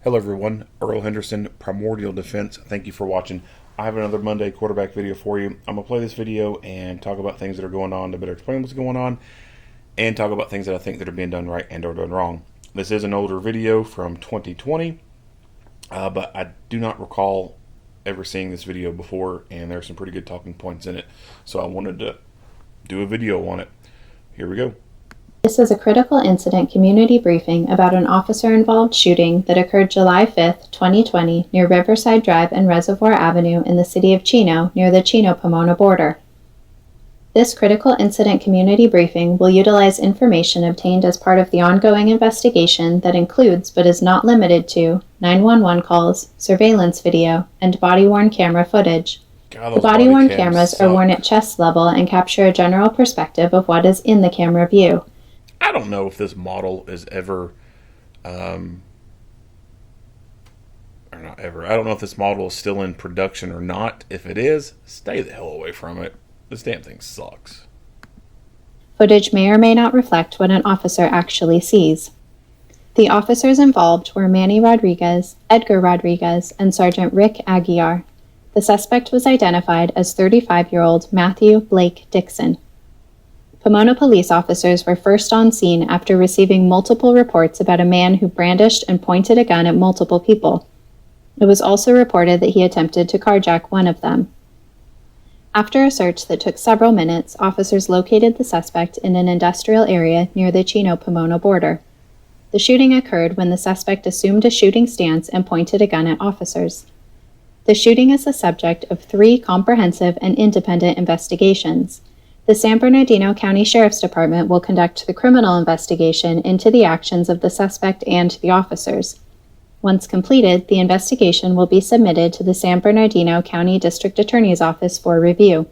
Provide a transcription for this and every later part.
Hello everyone, Earl Henderson, Primordial Defense. Thank you for watching. I have another Monday quarterback video for you. I'm going to play this video and talk about things that are going on to better explain what's going on and talk about things that I think that are being done right and are done wrong. This is an older video from 2020, but I do not recall ever seeing this video before, and there are some pretty good talking points in it, so I wanted to do a video on it. Here we go. This is a critical incident community briefing about an officer-involved shooting that occurred July 5, 2020 near Riverside Drive and Reservoir Avenue in the city of Chino near the Chino-Pomono border. This critical incident community briefing will utilize information obtained as part of the ongoing investigation that includes, but is not limited to, 911 calls, surveillance video, and body-worn camera footage. God, the body-worn cameras are worn at chest level and capture a general perspective of what is in the camera view. I don't know if this model is ever, I don't know if this model is still in production or not. If it is, stay the hell away from it. This damn thing sucks. Footage may or may not reflect what an officer actually sees. The officers involved were Manny Rodriguez, Edgar Rodriguez, and Sergeant Rick Aguiar. The suspect was identified as 35-year-old Matthew Blake Dixon. Pomono police officers were first on scene after receiving multiple reports about a man who brandished and pointed a gun at multiple people. It was also reported that he attempted to carjack one of them. After a search that took several minutes, officers located the suspect in an industrial area near the Chino-Pomono border. The shooting occurred when the suspect assumed a shooting stance and pointed a gun at officers. The shooting is the subject of 3 comprehensive and independent investigations. The San Bernardino County Sheriff's Department will conduct the criminal investigation into the actions of the suspect and the officers. Once completed, the investigation will be submitted to the San Bernardino County District Attorney's Office for review.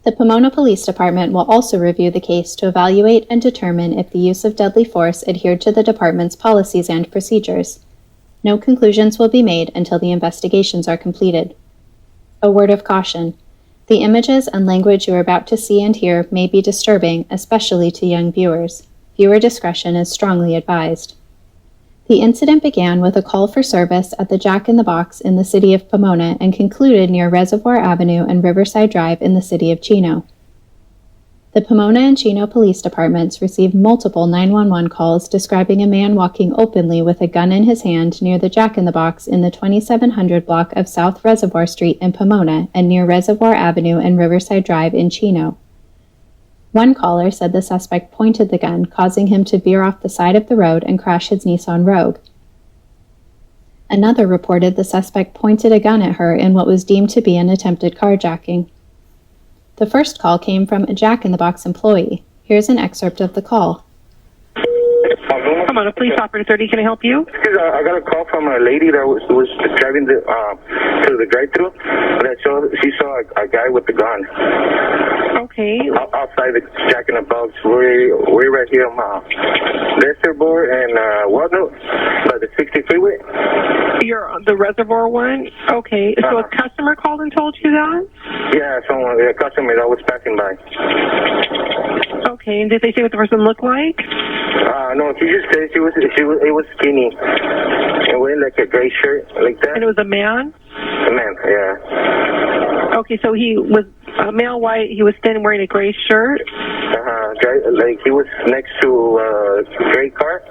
The Pomono Police Department will also review the case to evaluate and determine if the use of deadly force adhered to the department's policies and procedures. No conclusions will be made until the investigations are completed. A word of caution. The images and language you are about to see and hear may be disturbing, especially to young viewers. Viewer discretion is strongly advised. The incident began with a call for service at the Jack in the Box in the city of Pomona and concluded near Reservoir Avenue and Riverside Drive in the city of Chino. The Pomona and Chino police departments received multiple 911 calls describing a man walking openly with a gun in his hand near the Jack in the Box in the 2700 block of South Reservoir Street in Pomona and near Reservoir Avenue and Riverside Drive in Chino. One caller said the suspect pointed the gun, causing him to veer off the side of the road and crash his Nissan Rogue. Another reported the suspect pointed a gun at her in what was deemed to be an attempted carjacking. The first call came from a Jack in the Box employee. Here's an excerpt of the call. Pomono Police Operator 30, can I help you? I got a call from a lady that was driving to the drive-thru. She saw a guy with a gun. Okay. Outside the Jack in the Box. We're right here on Lesterboard and Walnut by the 60 freeway. You're on the Reservoir one? Okay. So a customer called and told you that? Yeah, a customer that was passing by. Okay. And did they say what the person looked like? No, she just said it was skinny and wearing like a gray shirt like that. And it was a man? A man, yeah. Okay, so he was a male white, he was thin wearing a gray shirt? Like he was next to a gray car.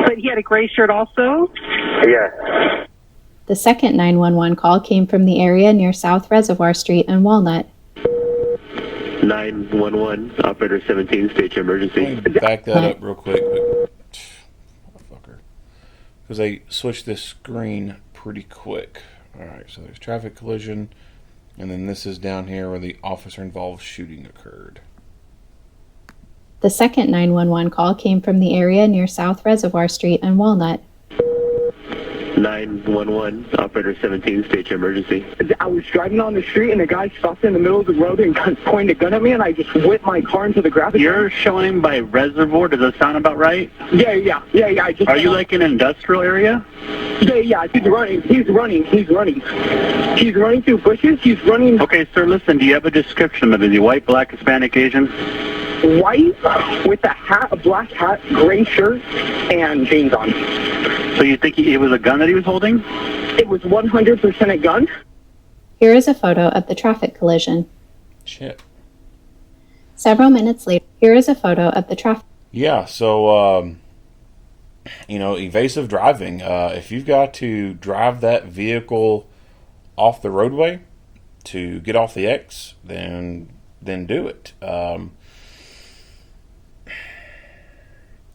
But he had a gray shirt also? Yeah. The second 911 call came from the area near South Reservoir Street and Walnut. 911, Operator 17, state your emergency. Back that up real quick, motherfucker, because they switched this screen pretty quick. Alright, so there's traffic collision, and then this is down here where the officer-involved shooting occurred. The second 911 call came from the area near South Reservoir Street and Walnut. 911, Operator 17, state your emergency. I was driving on the street and a guy stopped in the middle of the road and pointed a gun at me, and I just whipped my car into the grass. You're showing by Reservoir, does that sound about right? Yeah. Are you like in an industrial area? Yeah, he's running. He's running through bushes. He's running. Okay, sir, listen, do you have a description of it? Is he white, black, Hispanic, Asian? white with a hat, a black hat, gray shirt, and jeans on. So you think it was a gun that he was holding? It was 100% a gun. Here is a photo of the traffic collision. Shit. Several minutes later, here is a photo of the traffic. Yeah, so, evasive driving. If you've got to drive that vehicle off the roadway to get off the X, then do it. I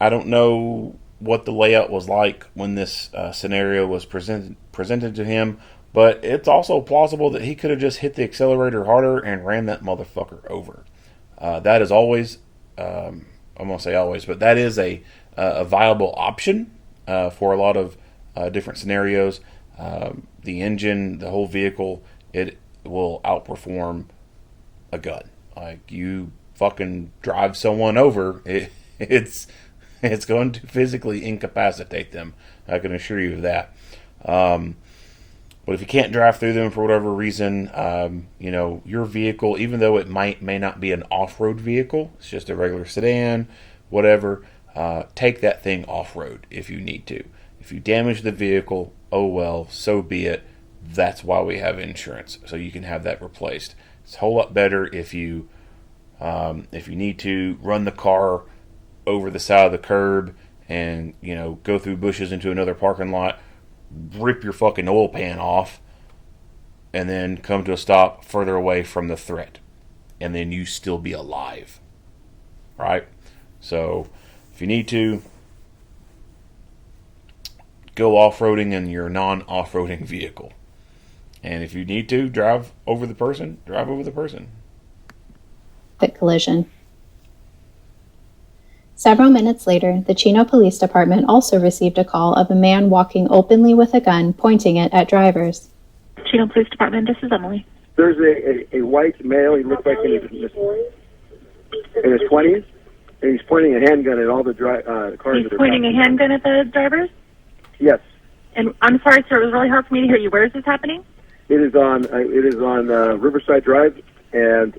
don't know what the layout was like when this scenario was presented to him, but it's also plausible that he could have just hit the accelerator harder and ran that motherfucker over. That is always, I'm going to say always, but that is a viable option for a lot of different scenarios. The engine, the whole vehicle, it will outperform a gun. Like, you fucking drive someone over, it's going to physically incapacitate them. I can assure you of that. But if you can't drive through them for whatever reason, your vehicle, even though it may not be an off-road vehicle, it's just a regular sedan, whatever, take that thing off-road if you need to. If you damage the vehicle, oh well, so be it. That's why we have insurance, so you can have that replaced. It's a whole lot better if you need to run the car over the side of the curb and go through bushes into another parking lot, rip your fucking oil pan off, and then come to a stop further away from the threat, and then you still be alive, right? So if you need to, go off-roading in your non-off-roading vehicle. And if you need to drive over the person, drive over the person. Collision. Several minutes later, the Chino Police Department also received a call of a man walking openly with a gun, pointing it at drivers. Chino Police Department, this is Emily. There's a white male, he looks like in his 20s, and he's pointing a handgun at all the cars. He's pointing a handgun at the drivers? Yes. And I'm sorry, sir, it was really hard for me to hear you. Where is this happening? It is on Riverside Drive, and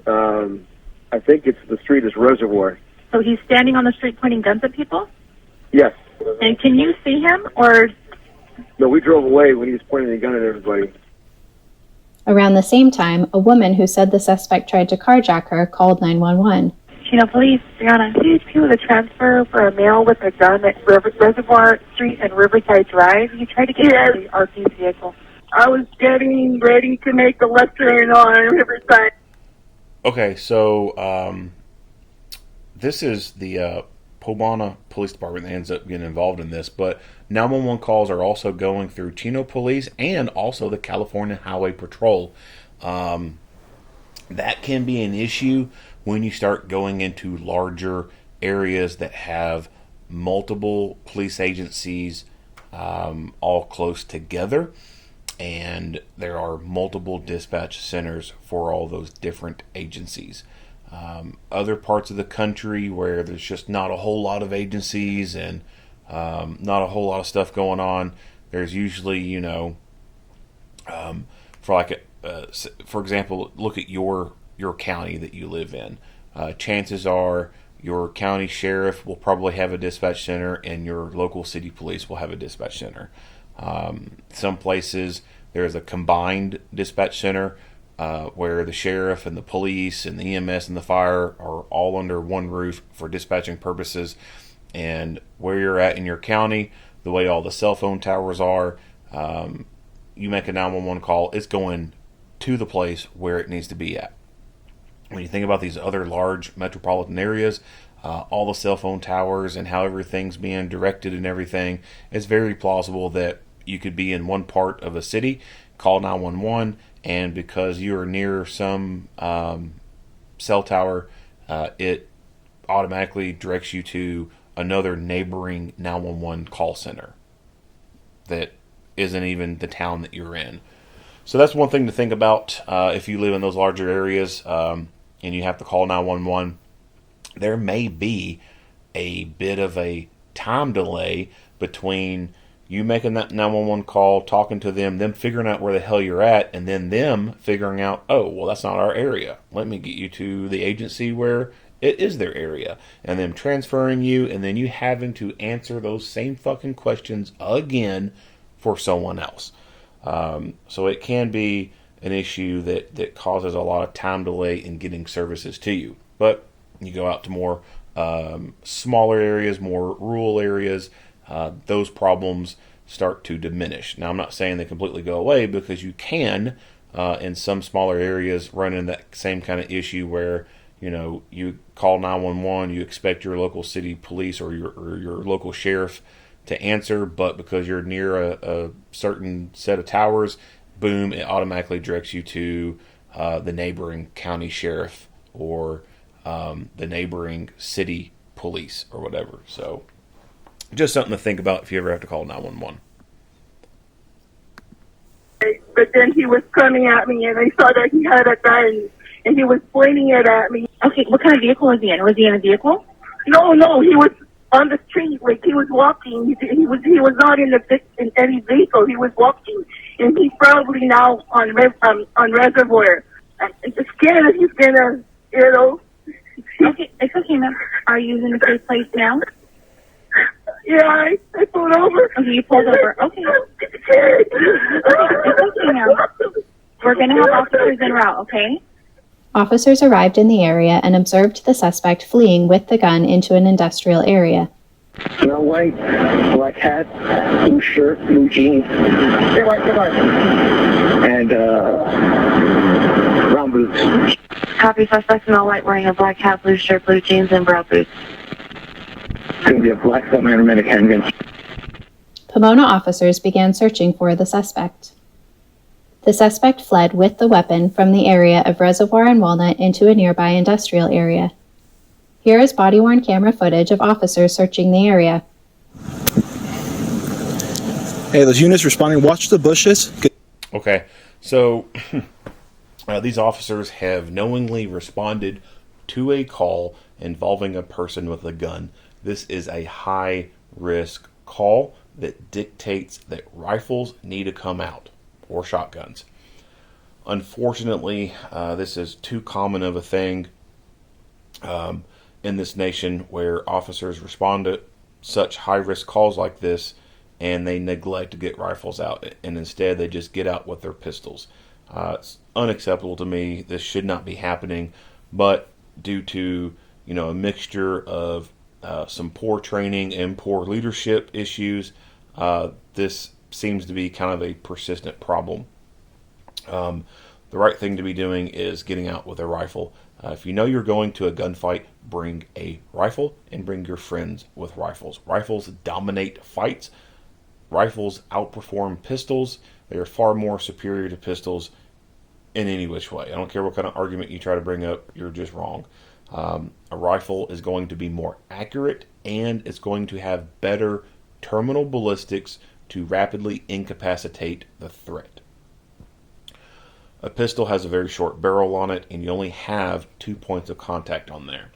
I think the street is Reservoir. So he's standing on the street pointing guns at people? Yes. And can you see him, or? No, we drove away when he was pointing a gun at everybody. Around the same time, a woman who said the suspect tried to carjack her called 911. Chino Police, Brianna. CHP with a transfer for a male with a gun at Reservoir Street and Riverside Drive. You tried to get into the RP's vehicle. I was getting ready to make a left turn on Riverside. Okay, so this is the Pomono Police Department that ends up getting involved in this, but 911 calls are also going through Chino Police and also the California Highway Patrol. That can be an issue when you start going into larger areas that have multiple police agencies all close together, and there are multiple dispatch centers for all those different agencies. Other parts of the country where there's just not a whole lot of agencies and not a whole lot of stuff going on, there's usually, for example, look at your county that you live in. Chances are your county sheriff will probably have a dispatch center, and your local city police will have a dispatch center. Some places there's a combined dispatch center where the sheriff and the police and the EMS and the fire are all under one roof for dispatching purposes. And where you're at in your county, the way all the cell phone towers are, you make a 911 call, it's going to the place where it needs to be at. When you think about these other large metropolitan areas, all the cell phone towers and how everything's being directed and everything, it's very plausible that you could be in one part of a city, call 911, and because you are near some cell tower, it automatically directs you to another neighboring 911 call center that isn't even the town that you're in. So that's one thing to think about if you live in those larger areas and you have to call 911. There may be a bit of a time delay between you making that 911 call, talking to them figuring out where the hell you're at, and then them figuring out, oh, well, that's not our area. Let me get you to the agency where it is their area, and them transferring you, and then you having to answer those same fucking questions again for someone else. So it can be an issue that causes a lot of time delay in getting services to you. But you go out to more smaller areas, more rural areas, those problems start to diminish. Now, I'm not saying they completely go away, because you can, in some smaller areas, run into that same kind of issue where, you know, you call 911, you expect your local city police or your local sheriff to answer, but because you're near a certain set of towers, boom, it automatically directs you to the neighboring county sheriff or the neighboring city police or whatever. So just something to think about if you ever have to call 911. But then he was coming at me, and I saw that he had a gun, and he was pointing it at me. Okay, what kind of vehicle was he in? Was he in a vehicle? No, he was on the street. Like, he was walking. He was not in any vehicle. He was walking, and he's probably now on Reservoir. I'm just scared that he's gonna, you know. Okay, it's okay, ma'am. Are you in a safe place now? Yeah, I pulled over. Okay, you pulled over. Okay. It's okay, ma'am. We're going to have officers en route, okay? Officers arrived in the area and observed the suspect fleeing with the gun into an industrial area. Snow white, black hat, blue shirt, blue jeans. And brown boots. Copy, suspect in all white, wearing a black hat, blue shirt, blue jeans, and brown boots. It's going to be a black semi-automatic handgun. Pomono officers began searching for the suspect. The suspect fled with the weapon from the area of Reservoir and Walnut into a nearby industrial area. Here is body-worn camera footage of officers searching the area. Hey, those units responding, watch the bushes. Okay, so these officers have knowingly responded to a call involving a person with a gun. This is a high-risk call that dictates that rifles need to come out, or shotguns. Unfortunately, this is too common of a thing in this nation where officers respond to such high-risk calls like this and they neglect to get rifles out, and instead they just get out with their pistols. It's unacceptable to me. This should not be happening, but due to, you know, a mixture of some poor training and poor leadership issues, this seems to be kind of a persistent problem. The right thing to be doing is getting out with a rifle. If you know you're going to a gunfight, bring a rifle and bring your friends with rifles. Rifles dominate fights. Rifles outperform pistols. They are far more superior to pistols in any which way. I don't care what kind of argument you try to bring up, you're just wrong. A rifle is going to be more accurate, and it's going to have better terminal ballistics to rapidly incapacitate the threat. A pistol has a very short barrel on it, and you only have 2 points of contact on there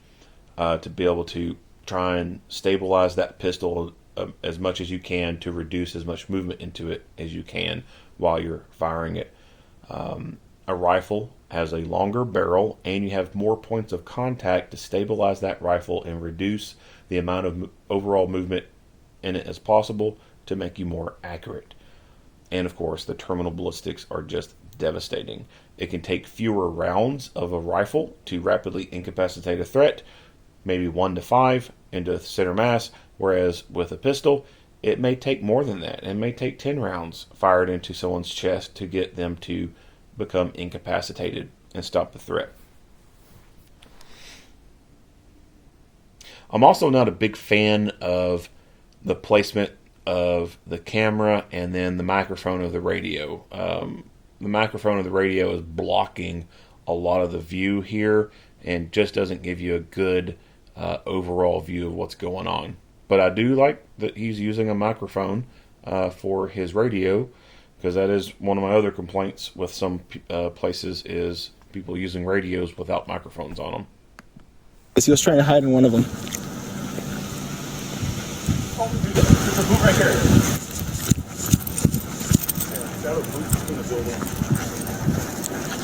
to be able to try and stabilize that pistol as much as you can to reduce as much movement into it as you can while you're firing it. A rifle has a longer barrel, and you have more points of contact to stabilize that rifle and reduce the amount of overall movement in it as possible to make you more accurate. And of course, the terminal ballistics are just devastating. It can take fewer rounds of a rifle to rapidly incapacitate a threat, maybe 1 to 5 into center mass, whereas with a pistol, it may take more than that. It may take 10 rounds fired into someone's chest to get them to become incapacitated and stop the threat. I'm also not a big fan of the placement of the camera and then the microphone of the radio. The microphone of the radio is blocking a lot of the view here and just doesn't give you a good overall view of what's going on. But I do like that he's using a microphone for his radio, because that is one of my other complaints with some places is people using radios without microphones on them. He was trying to hide in one of them. There's a boot right there.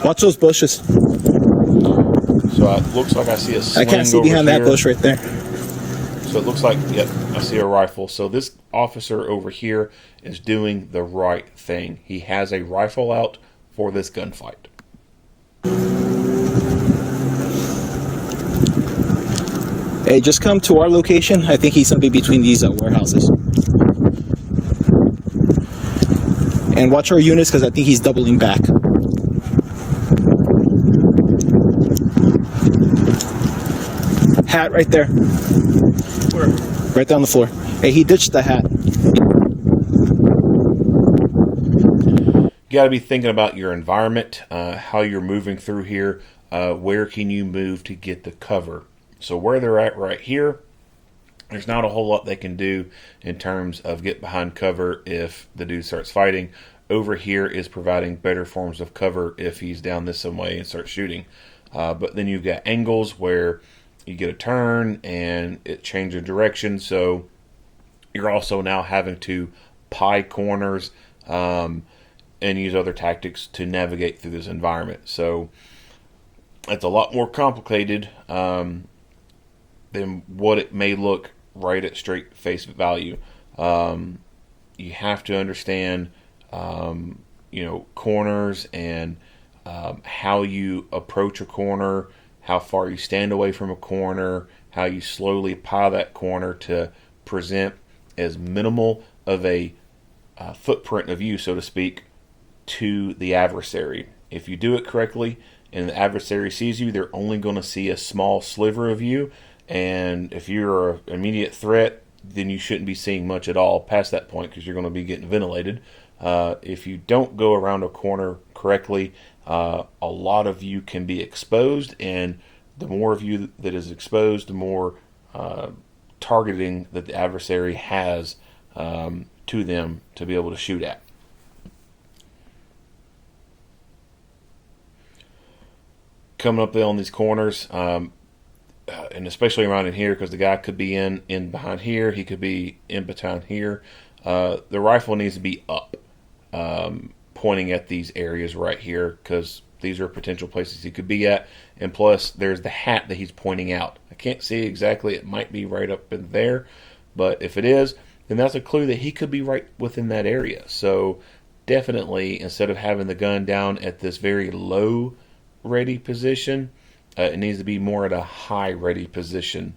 Watch those bushes. So Looks like I see a I sling can't see over behind that here. bush right there. So it looks like, yep, I see a rifle. So this officer over here is doing the right thing. He has a rifle out for this gunfight. Hey, just come to our location. I think he's going to be between these warehouses. And watch our units because I think he's doubling back. Hat right there. Where? Right there on the floor. Hey, he ditched the hat. You got to be thinking about your environment, how you're moving through here. Where can you move to get the cover? So where they're at right here, there's not a whole lot they can do in terms of get behind cover if the dude starts fighting. Over here is providing better forms of cover if he's down this some way and starts shooting. But then you've got angles where you get a turn and it changes direction. So you're also now having to pie corners and use other tactics to navigate through this environment. So it's a lot more complicated than what it may look right at straight face value. You have to understand, corners and how you approach a corner, how far you stand away from a corner, how you slowly pie that corner to present as minimal of a footprint of you, so to speak, to the adversary. If you do it correctly and the adversary sees you, they're only going to see a small sliver of you. And if you're an immediate threat, then you shouldn't be seeing much at all past that point because you're going to be getting ventilated. If you don't go around a corner correctly, a lot of you can be exposed, and the more of you that is exposed, the more targeting that the adversary has to them to be able to shoot at. Coming up there on these corners, and especially around in here, because the guy could be in behind here, he could be in behind here. The rifle needs to be up, pointing at these areas right here, because these are potential places he could be at. And plus, there's the hat that he's pointing out. I can't see exactly. It might be right up in there, but if it is, then that's a clue that he could be right within that area. So definitely, instead of having the gun down at this very low ready position, it needs to be more at a high ready position.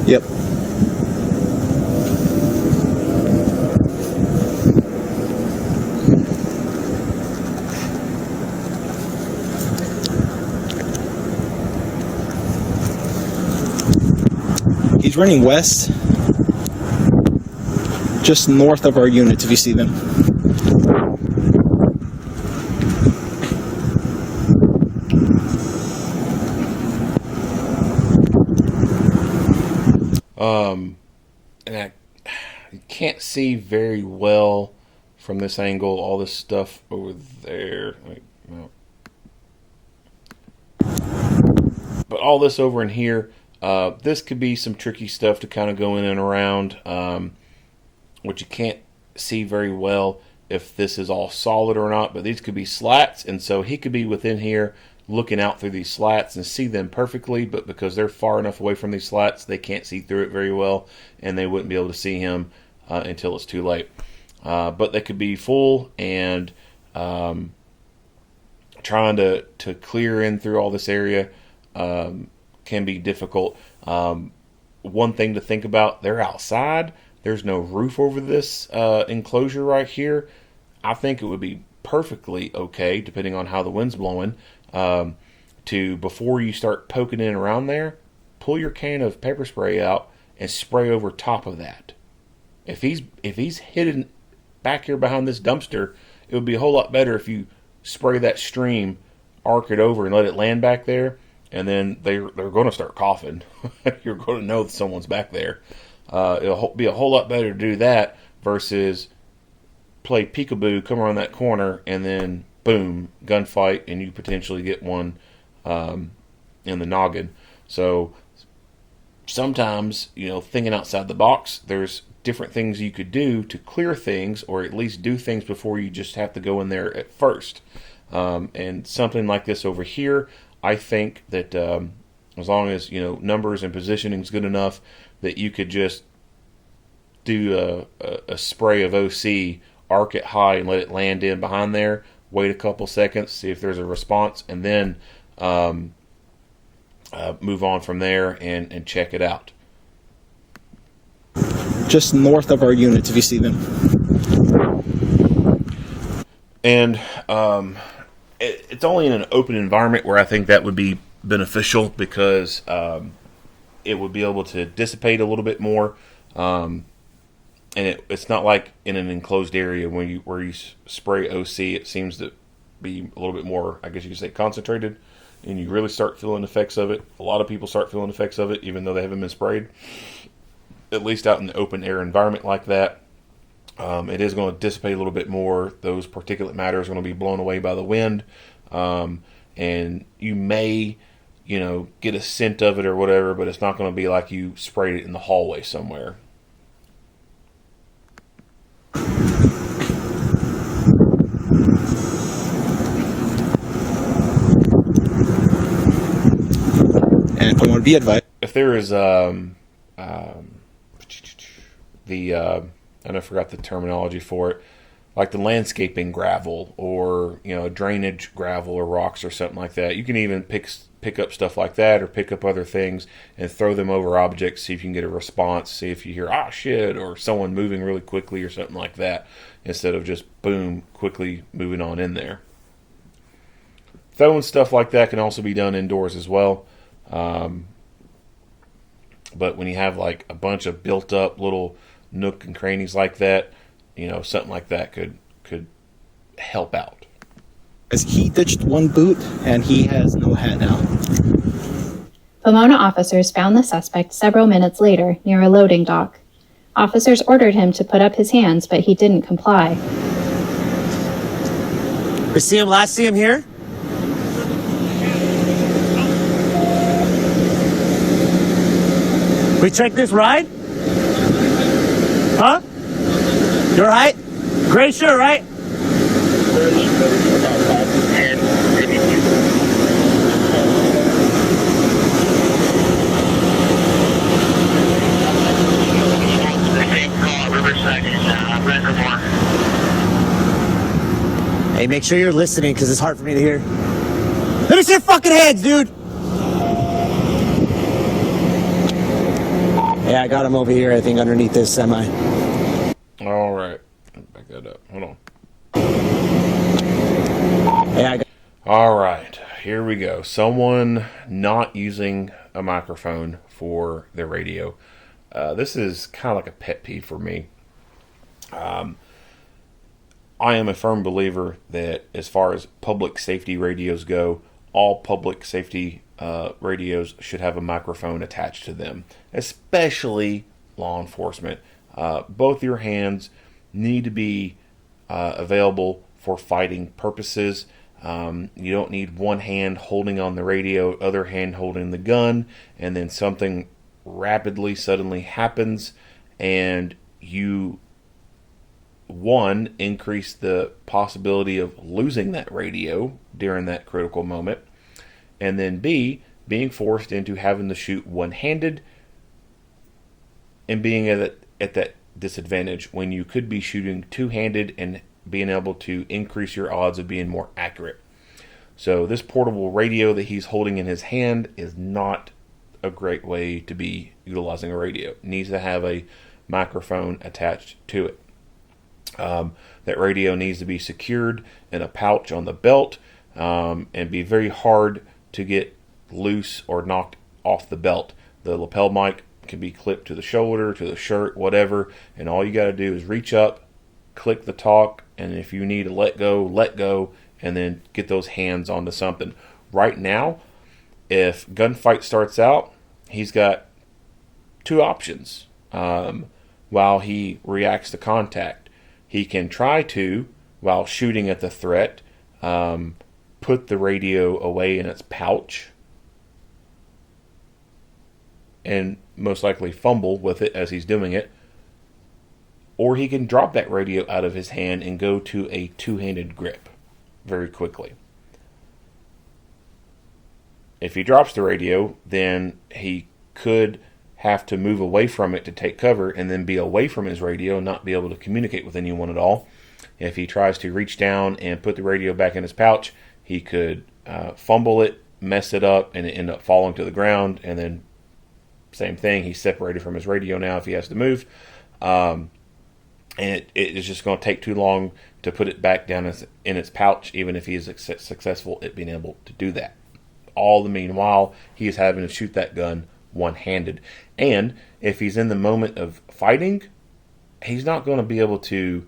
Yep. He's running west, just north of our units, if you see them. And I can't see very well from this angle, all this stuff over there. But all this over in here, this could be some tricky stuff to kind of go in and around, which you can't see very well if this is all solid or not, but these could be slats, and so he could be within here looking out through these slats and see them perfectly, but because they're far enough away from these slats, they can't see through it very well, and they wouldn't be able to see him until it's too late. But they could be full and trying to clear in through all this area can be difficult. One thing to think about, they're outside. There's no roof over this enclosure right here. I think it would be perfectly okay, depending on how the wind's blowing, to, before you start poking in around there, pull your can of paper spray out and spray over top of that. If he's hidden back here behind this dumpster, it would be a whole lot better if you spray that stream, arc it over, and let it land back there, and then they're going to start coughing. You're going to know that someone's back there. It'll be a whole lot better to do that versus play peekaboo, come around that corner, and then boom, gunfight, and you potentially get one in the noggin. So sometimes, thinking outside the box, there's different things you could do to clear things, or at least do things before you just have to go in there at first. And something like this over here, I think that as long as numbers and positioning is good enough, that you could just do a spray of OC, arc it high, and let it land in behind there. Wait a couple seconds, see if there's a response, and then move on from there and check it out. Just north of our units, if you see them. And it's only in an open environment where I think that would be beneficial, because it would be able to dissipate a little bit more. And it's not like in an enclosed area where you spray OC. It seems to be a little bit more, I guess you could say, concentrated, and you really start feeling effects of it. A lot of people start feeling effects of it, even though they haven't been sprayed. At least out in the open air environment like that, it is going to dissipate a little bit more. Those particulate matter is going to be blown away by the wind, and you may, get a scent of it or whatever, but it's not going to be like you sprayed it in the hallway somewhere. And Pomono, be advised. If there is I forgot the terminology for it, like the landscaping gravel, or drainage gravel or rocks or something like that. You can even pick up stuff like that, or pick up other things and throw them over objects, see if you can get a response, see if you hear "ah shit" or someone moving really quickly or something like that, instead of just boom, quickly moving on in there. Throwing stuff like that can also be done indoors as well. But when you have like a bunch of built up little nook and crannies like that, something like that could help out. As he ditched one boot, and he has no hat now. Pomono officers found the suspect several minutes later near a loading dock. Officers ordered him to put up his hands, but he didn't comply. We see him here? We check this ride? Huh? You alright? Gray shirt, right? Hey, make sure you're listening, because it's hard for me to hear. Let me see your fucking hands, dude! Yeah, I got him over here, I think, underneath this semi. All right. Back that up. Hold on. Yeah, all right. Here we go. Someone not using a microphone for their radio. This is kind of like a pet peeve for me. I am a firm believer that as far as public safety radios go, all public safety radios should have a microphone attached to them, especially law enforcement. Both your hands need to be available for fighting purposes. You don't need one hand holding on the radio, other hand holding the gun, and then something rapidly, suddenly happens, and you, one, increase the possibility of losing that radio during that critical moment, and then B, being forced into having to shoot one-handed and being at that disadvantage when you could be shooting two-handed and being able to increase your odds of being more accurate. So this portable radio that he's holding in his hand is not a great way to be utilizing a radio. It needs to have a microphone attached to it. That radio needs to be secured in a pouch on the belt and be very hard to get loose or knocked off the belt. The lapel mic can be clipped to the shoulder, to the shirt, whatever, and all you got to do is reach up, click the talk, and if you need to let go, and then get those hands onto something. Right now, if gunfight starts out, he's got two options while he reacts to contact. He can try to, while shooting at the threat, put the radio away in its pouch, and most likely fumble with it as he's doing it, or he can drop that radio out of his hand and go to a two-handed grip very quickly. If he drops the radio, then he could have to move away from it to take cover and then be away from his radio and not be able to communicate with anyone at all. If he tries to reach down and put the radio back in his pouch, he could fumble it, mess it up, and it end up falling to the ground. And then same thing, he's separated from his radio now if he has to move. And it is just going to take too long to put it back down in its pouch, even if he is successful at being able to do that. All the meanwhile, he is having to shoot that gun one-handed. And if he's in the moment of fighting, he's not going to be able to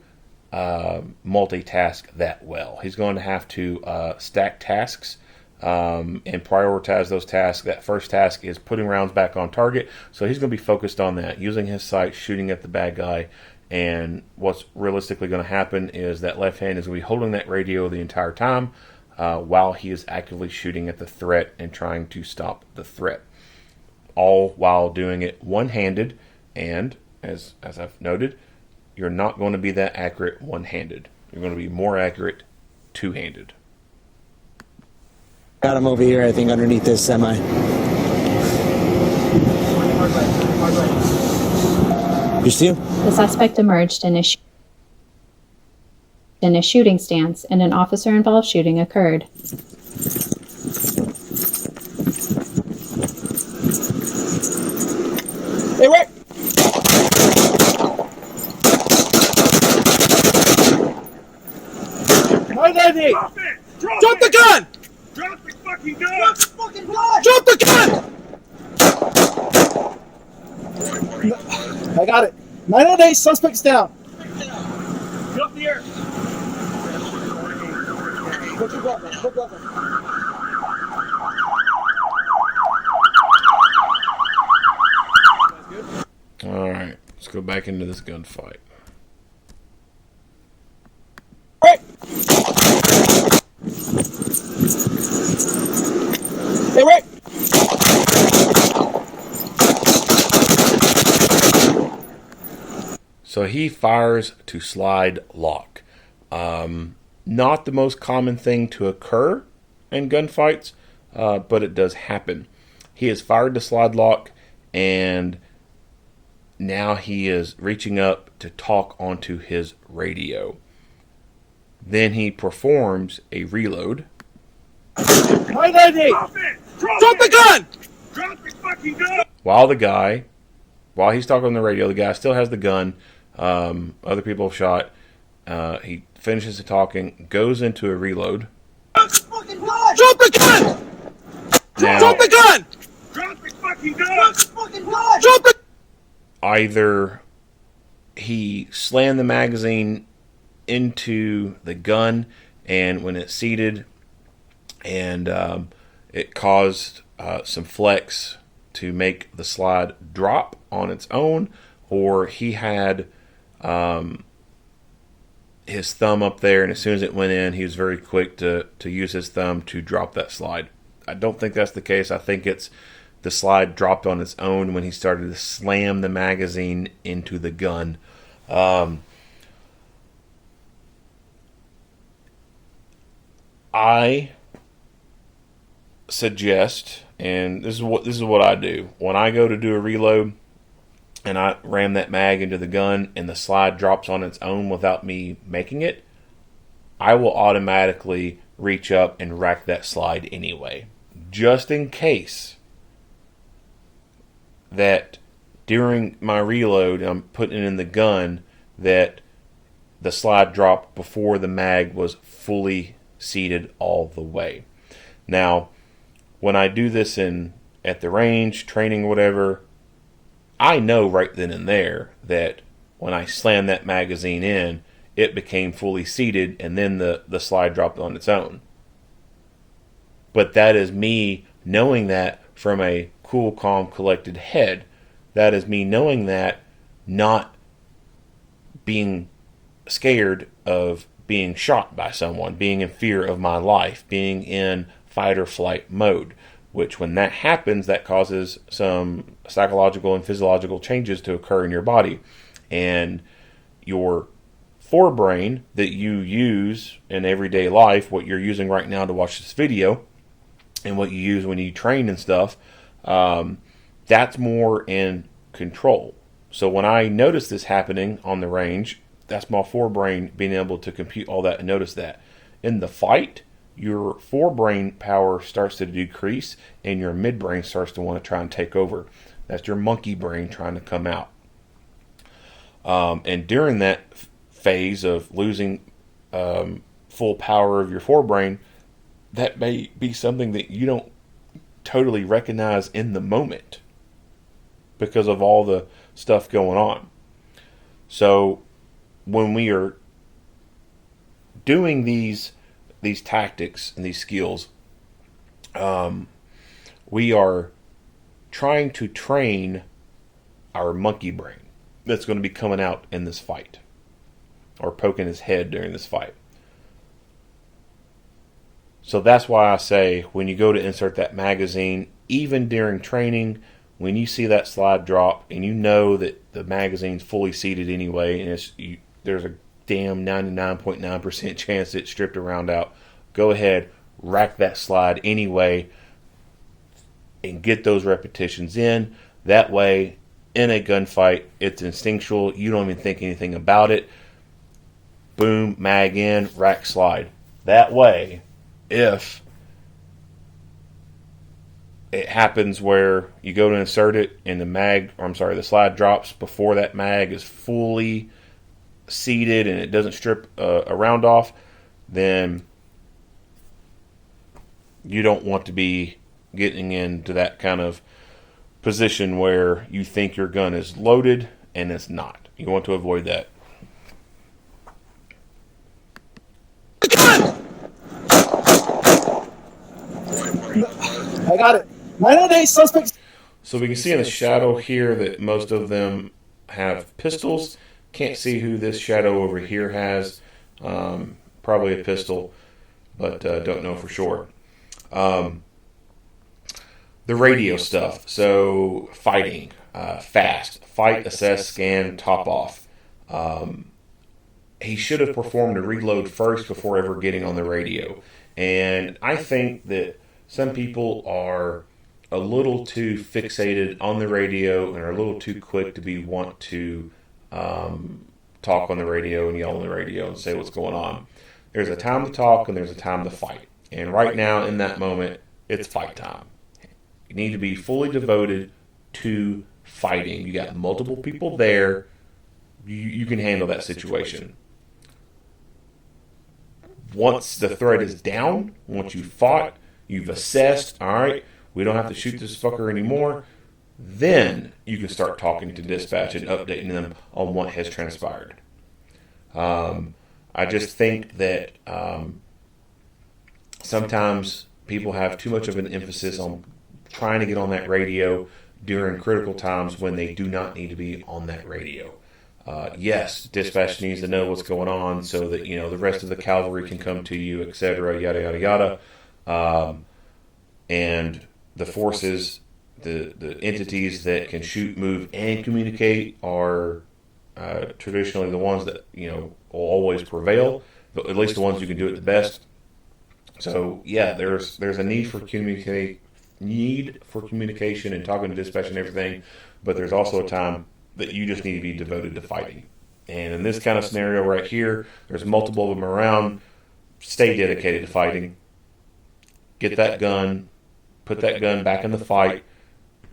multitask that well. He's going to have to stack tasks and prioritize those tasks. That first task is putting rounds back on target, so he's going to be focused on that, using his sight, shooting at the bad guy. And what's realistically going to happen is that left hand is going to be holding that radio the entire time while he is actively shooting at the threat and trying to stop the threat, all while doing it one-handed. And as I've noted, you're not going to be that accurate one-handed. You're going to be more accurate two-handed. Got him over here, I think, underneath this semi. You see him? The suspect emerged in a shooting stance, and an officer-involved shooting occurred. Hey, Rick! Drop the gun! Drop the fucking gun! Drop the fucking gun! Drop the gun! I got it. 908, suspect's down. Get up the air! Put your glove on. Put glove on. All right, let's go back into this gunfight. Rick! Hey, Rick! So he fires to slide lock. Not the most common thing to occur in gunfights, but it does happen. He has fired to slide lock, and now he is reaching up to talk onto his radio. Then he performs a reload. 998! Drop the gun! Drop the fucking gun! While he's talking on the radio, the guy still has the gun. Other people have shot. He finishes the talking, goes into a reload. Drop the gun! Now, Drop the gun! Drop the fucking gun! Drop the... Either he slammed the magazine into the gun, and when it's seated, and it caused some flex to make the slide drop on its own, or he had his thumb up there, and as soon as it went in, he was very quick to use his thumb to drop that slide. I don't think that's the case. I think it's the slide dropped on its own when he started to slam the magazine into the gun. I suggest, and this is what I do when I go to do a reload, and I ram that mag into the gun, and the slide drops on its own without me making it, I will automatically reach up and rack that slide anyway, just in case that during my reload I'm putting it in the gun that the slide dropped before the mag was fully seated all the way. Now, when I do this at the range, training, whatever, I know right then and there that when I slammed that magazine in, it became fully seated, and then the slide dropped on its own. But that is me knowing that from a cool, calm, collected head. That is me knowing that, not being scared of being shot by someone, being in fear of my life, being in fight or flight mode. which when that happens, that causes some psychological and physiological changes to occur in your body. And your forebrain that you use in everyday life, what you're using right now to watch this video, and what you use when you train and stuff, that's more in control. So when I notice this happening on the range, that's my forebrain being able to compute all that and notice that. In the fight, your forebrain power starts to decrease and your midbrain starts to want to try and take over. That's your monkey brain trying to come out. And during that phase of losing full power of your forebrain, that may be something that you don't totally recognize in the moment because of all the stuff going on. So when we are doing these tactics and these skills, we are trying to train our monkey brain that's going to be coming out in this fight or poking his head during this fight. So that's why I say when you go to insert that magazine, even during training, when you see that slide drop and you know that the magazine's fully seated anyway and there's a damn 99.9% chance it's stripped a round out, go ahead, rack that slide anyway and get those repetitions in. That way, in a gunfight, it's instinctual. You don't even think anything about it. Boom, mag in, rack slide. That way, if it happens where you go to insert it and the slide drops before that mag is fully seated and it doesn't strip a round off, then you don't want to be getting into that kind of position where you think your gun is loaded and it's not. You want to avoid that. I got it. 908 suspects. So we can see in the shadow here that most of them have pistols. Can't see who this shadow over here has. Probably a pistol, but don't know for sure. The radio stuff. So fighting, fast, fight, assess, scan, top off. He should have performed a reload first before ever getting on the radio. And I think that some people are a little too fixated on the radio and are a little too quick to want to talk on the radio and yell on the radio and say what's going on. There's a time to talk and there's a time to fight. And right now, in that moment, it's fight time. You need to be fully devoted to fighting. You got multiple people there. You can handle that situation. Once the threat is down, once you've fought, you've assessed, all right, we don't have to shoot this fucker anymore, then you can start talking to dispatch and updating them on what has transpired. I just think that sometimes people have too much of an emphasis on trying to get on that radio during critical times when they do not need to be on that radio. Yes, dispatch needs to know what's going on so that the rest of the cavalry can come to you, etc. Yada yada yada. And the forces, the entities that can shoot, move, and communicate are traditionally the ones that will always prevail. But at least the ones who can do it the best. So yeah, there's a need for communication and talking to dispatch and everything, but there's also a time that you just need to be devoted to fighting. And in this kind of scenario right here, there's multiple of them around. Stay dedicated to fighting. Get that gun, put that gun back in the fight,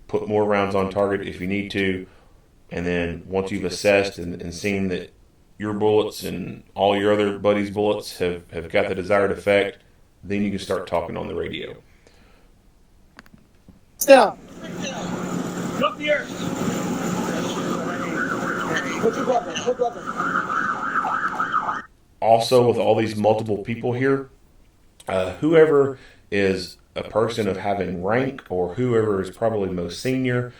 put more rounds on target if you need to, and then once you've assessed and seen that your bullets and all your other buddies' bullets have got the desired effect, then you can start talking on the radio. Down. Drop the air. Put your weapon. Put your weapon. Also, with all these multiple people here, whoever is a person of having rank or whoever is probably most senior,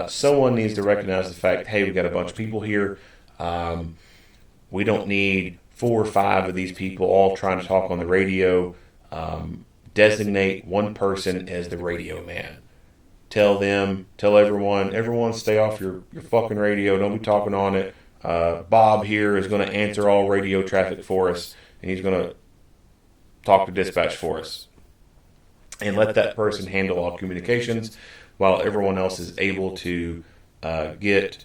someone needs to recognize the fact, hey, we've got a bunch of people here. We don't need 4 or 5 of these people all trying to talk on the radio. designate one person as the radio man. Tell everyone stay off your fucking radio. Don't be talking on it. Bob here is going to answer all radio traffic for us, and he's going to talk to dispatch for us. And let that person handle all communications while everyone else is able to get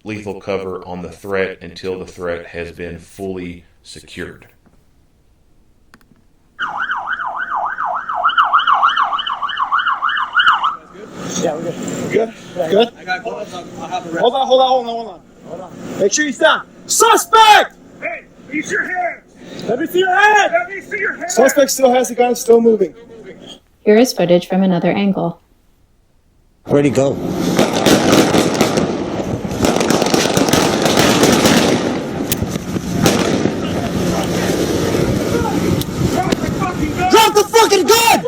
lethal cover on the threat until the threat has been fully secured. Yeah, we're good. Good? Good? I got gloves. I'll have the rest. Hold on. Make sure you stop. Suspect! Hey, use your hands. Let me see your hand! Let me see your hands. Suspect still has the gun, still moving. Here is footage from another angle. Where'd he go? Drop the fucking gun!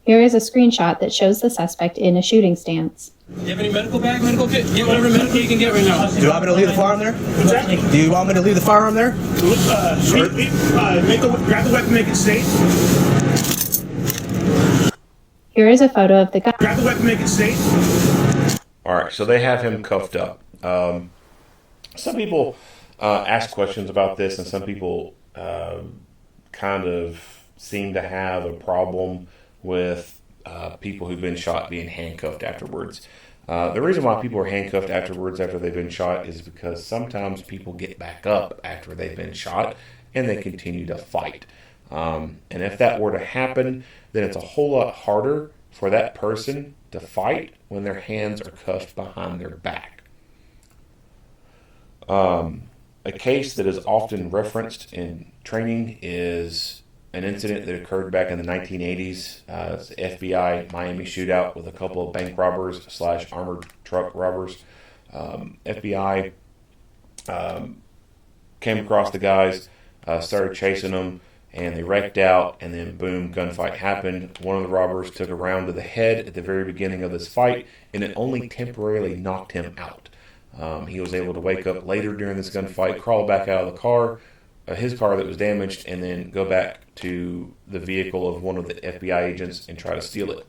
Here is a screenshot that shows the suspect in a shooting stance. Do you have any medical bag, medical kit? Get whatever medical you can get right now. Do you want me to leave the firearm there? What's that? Do you want me to leave the firearm there? Grab the weapon, make it safe. Here is a photo of the gun. Grab the weapon, make it safe. All right, so they have him cuffed up. Some people ask questions about this, and some people kind of seem to have a problem with people who've been shot being handcuffed afterwards. The reason why people are handcuffed afterwards after they've been shot is because sometimes people get back up after they've been shot and they continue to fight. And if that were to happen, then it's a whole lot harder for that person to fight when their hands are cuffed behind their back. A case that is often referenced in training is an incident that occurred back in the 1980s. It's the FBI Miami shootout with a couple of bank robbers / armored truck robbers. FBI came across the guys, started chasing them, and they wrecked out, and then boom, gunfight happened. One of the robbers took a round to the head at the very beginning of this fight, and it only temporarily knocked him out. He was able to wake up later during this gunfight, crawl back out of the car, his car that was damaged, and then go back to the vehicle of one of the FBI agents and try to steal it.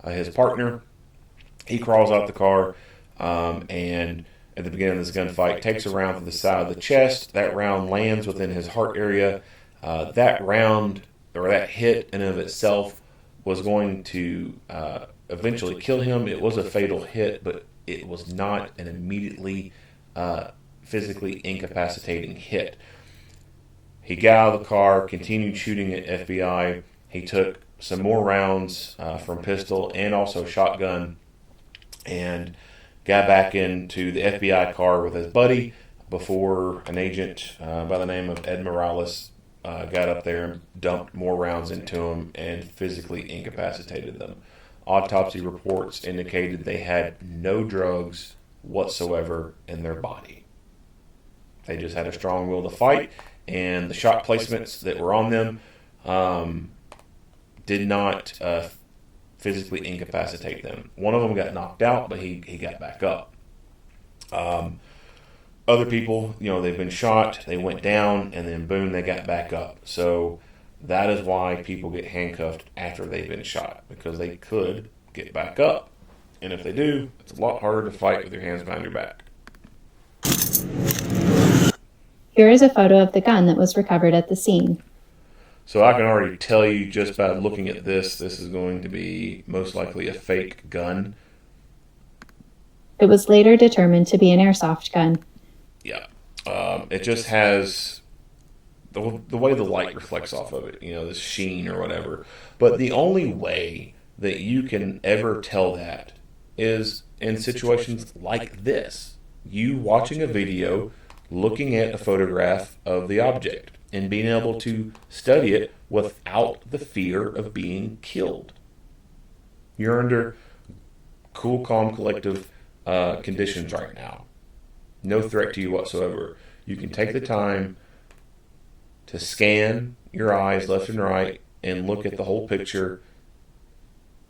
His partner, he crawls out the car, and at the beginning of this gunfight, takes a round to the side of the chest. That round lands within his heart area. That round, or that hit in and of itself, was going to eventually kill him. It was a fatal hit, but it was not an immediately physically incapacitating hit. He got out of the car, continued shooting at FBI. He took some more rounds from pistol and also shotgun, and got back into the FBI car with his buddy before an agent by the name of Ed Morales got up there and dumped more rounds into him and physically incapacitated them. Autopsy reports indicated they had no drugs whatsoever in their body. They just had a strong will to fight, and the shot placements that were on them did not physically incapacitate them. One of them got knocked out, but he got back up. Other people, they've been shot, they went down, and then boom, they got back up. So that is why people get handcuffed after they've been shot, because they could get back up. And if they do, it's a lot harder to fight with your hands behind your back. Here is a photo of the gun that was recovered at the scene. So I can already tell you just by looking at this is going to be most likely a fake gun. It was later determined to be an airsoft gun. Yeah. It just has the way the light reflects off of it, this sheen or whatever. But the only way that you can ever tell that is in situations like this. You watching a video, looking at a photograph of the object, and being able to study it without the fear of being killed. You're under cool, calm, collective conditions right now. No threat to you whatsoever. You can take the time to scan your eyes left and right and look at the whole picture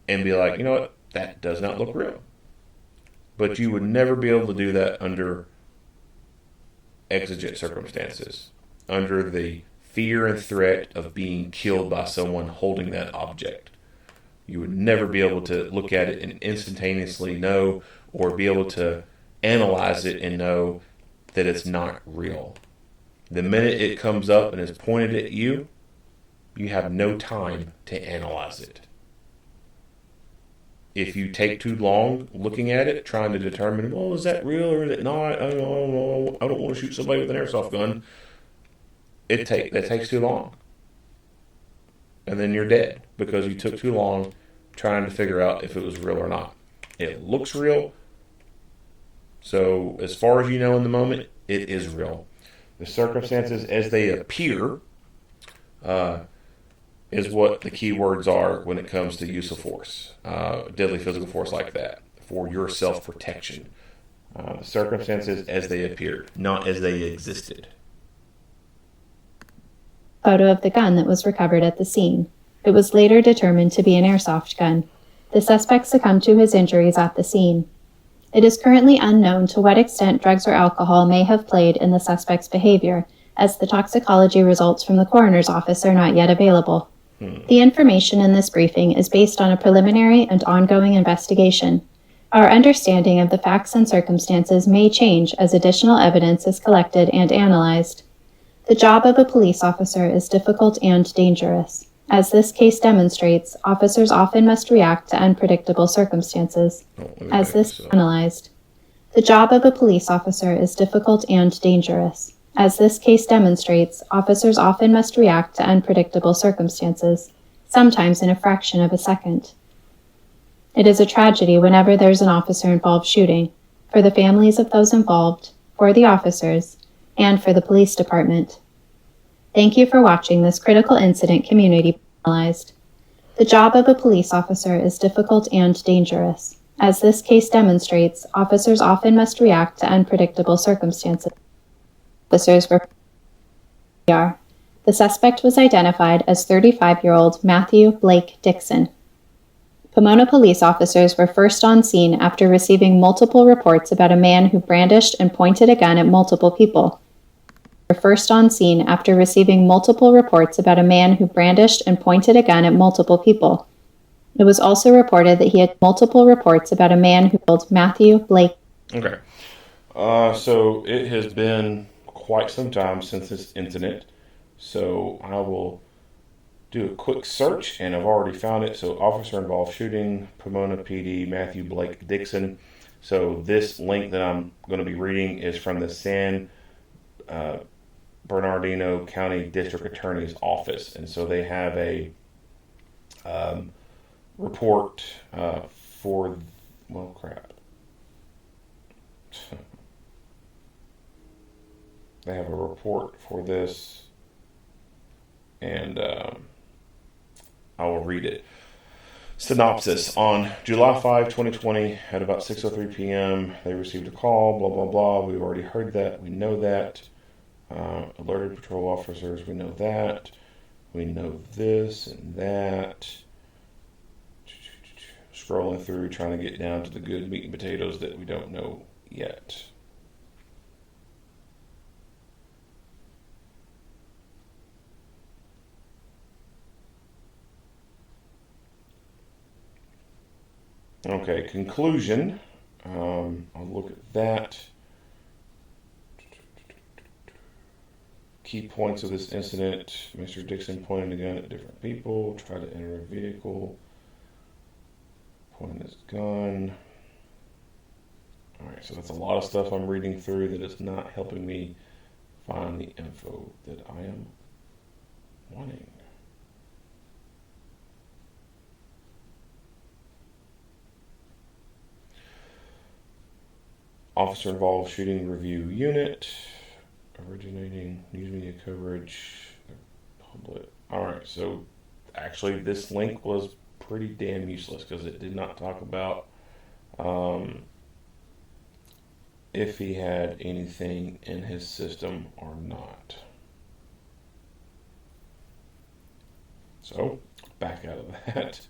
and be like, you know what, that does not look real. But you would never be able to do that under exigent circumstances, under the fear and threat of being killed by someone holding that object. You would never be able to look at it and instantaneously know, or be able to analyze it and know that it's not real. The minute it comes up and is pointed at you, you have no time to analyze it. If you take too long looking at it, trying to determine, well, is that real or is it not? I don't want to shoot somebody with an airsoft gun. That takes too long. And then you're dead because you took too long trying to figure out if it was real or not. It looks real. So as far as you know in the moment, it is real. The circumstances as they appear is what the key words are when it comes to use of force. Deadly physical force like that for your self-protection. Circumstances as they appeared, not as they existed. Photo of the gun that was recovered at the scene. It was later determined to be an airsoft gun. The suspect succumbed to his injuries at the scene. It is currently unknown to what extent drugs or alcohol may have played in the suspect's behavior, as the toxicology results from the coroner's office are not yet available. The information in this briefing is based on a preliminary and ongoing investigation. Our understanding of the facts and circumstances may change as additional evidence is collected and analyzed. The job of a police officer is difficult and dangerous. As this case demonstrates, officers often must react to unpredictable circumstances. As this is analyzed, the job of a police officer is difficult and dangerous. As this case demonstrates, officers often must react to unpredictable circumstances, sometimes in a fraction of a second. It is a tragedy whenever there's an officer-involved shooting, for the families of those involved, for the officers, and for the police department. Thank you for watching this critical incident community analyzed. The job of a police officer is difficult and dangerous. As this case demonstrates, officers often must react to unpredictable circumstances. Officers were The suspect was identified as 35-year-old Matthew Blake Dixon. Pomono police officers were first on scene after receiving multiple reports about a man who brandished and pointed a gun at multiple people. It was also reported that he had multiple reports about a man who killed Matthew Blake. Okay. So it has been quite some time since this incident. So I will do a quick search, and I've already found it. So officer involved shooting, Pomono PD, Matthew Blake Dixon. So this link that I'm going to be reading is from the San Bernardino County District Attorney's Office. And so they have a report for, well, crap. They have a report for this, and I will read it. Synopsis. On July 5, 2020, at about 6:03 p.m., they received a call, blah, blah, blah. We've already heard that. We know that. Alerted patrol officers, we know that. We know this and that. Scrolling through, trying to get down to the good meat and potatoes that we don't know yet. Okay, conclusion. I'll look at that. Key points of this incident. Mr. Dixon pointed a gun at different people, tried to enter a vehicle, pointing his gun. Alright, so that's a lot of stuff I'm reading through that is not helping me find the info that I am wanting. Officer involved shooting review unit, originating news media coverage, public. Alright, so actually this link was pretty damn useless because it did not talk about if he had anything in his system or not. So, back out of that.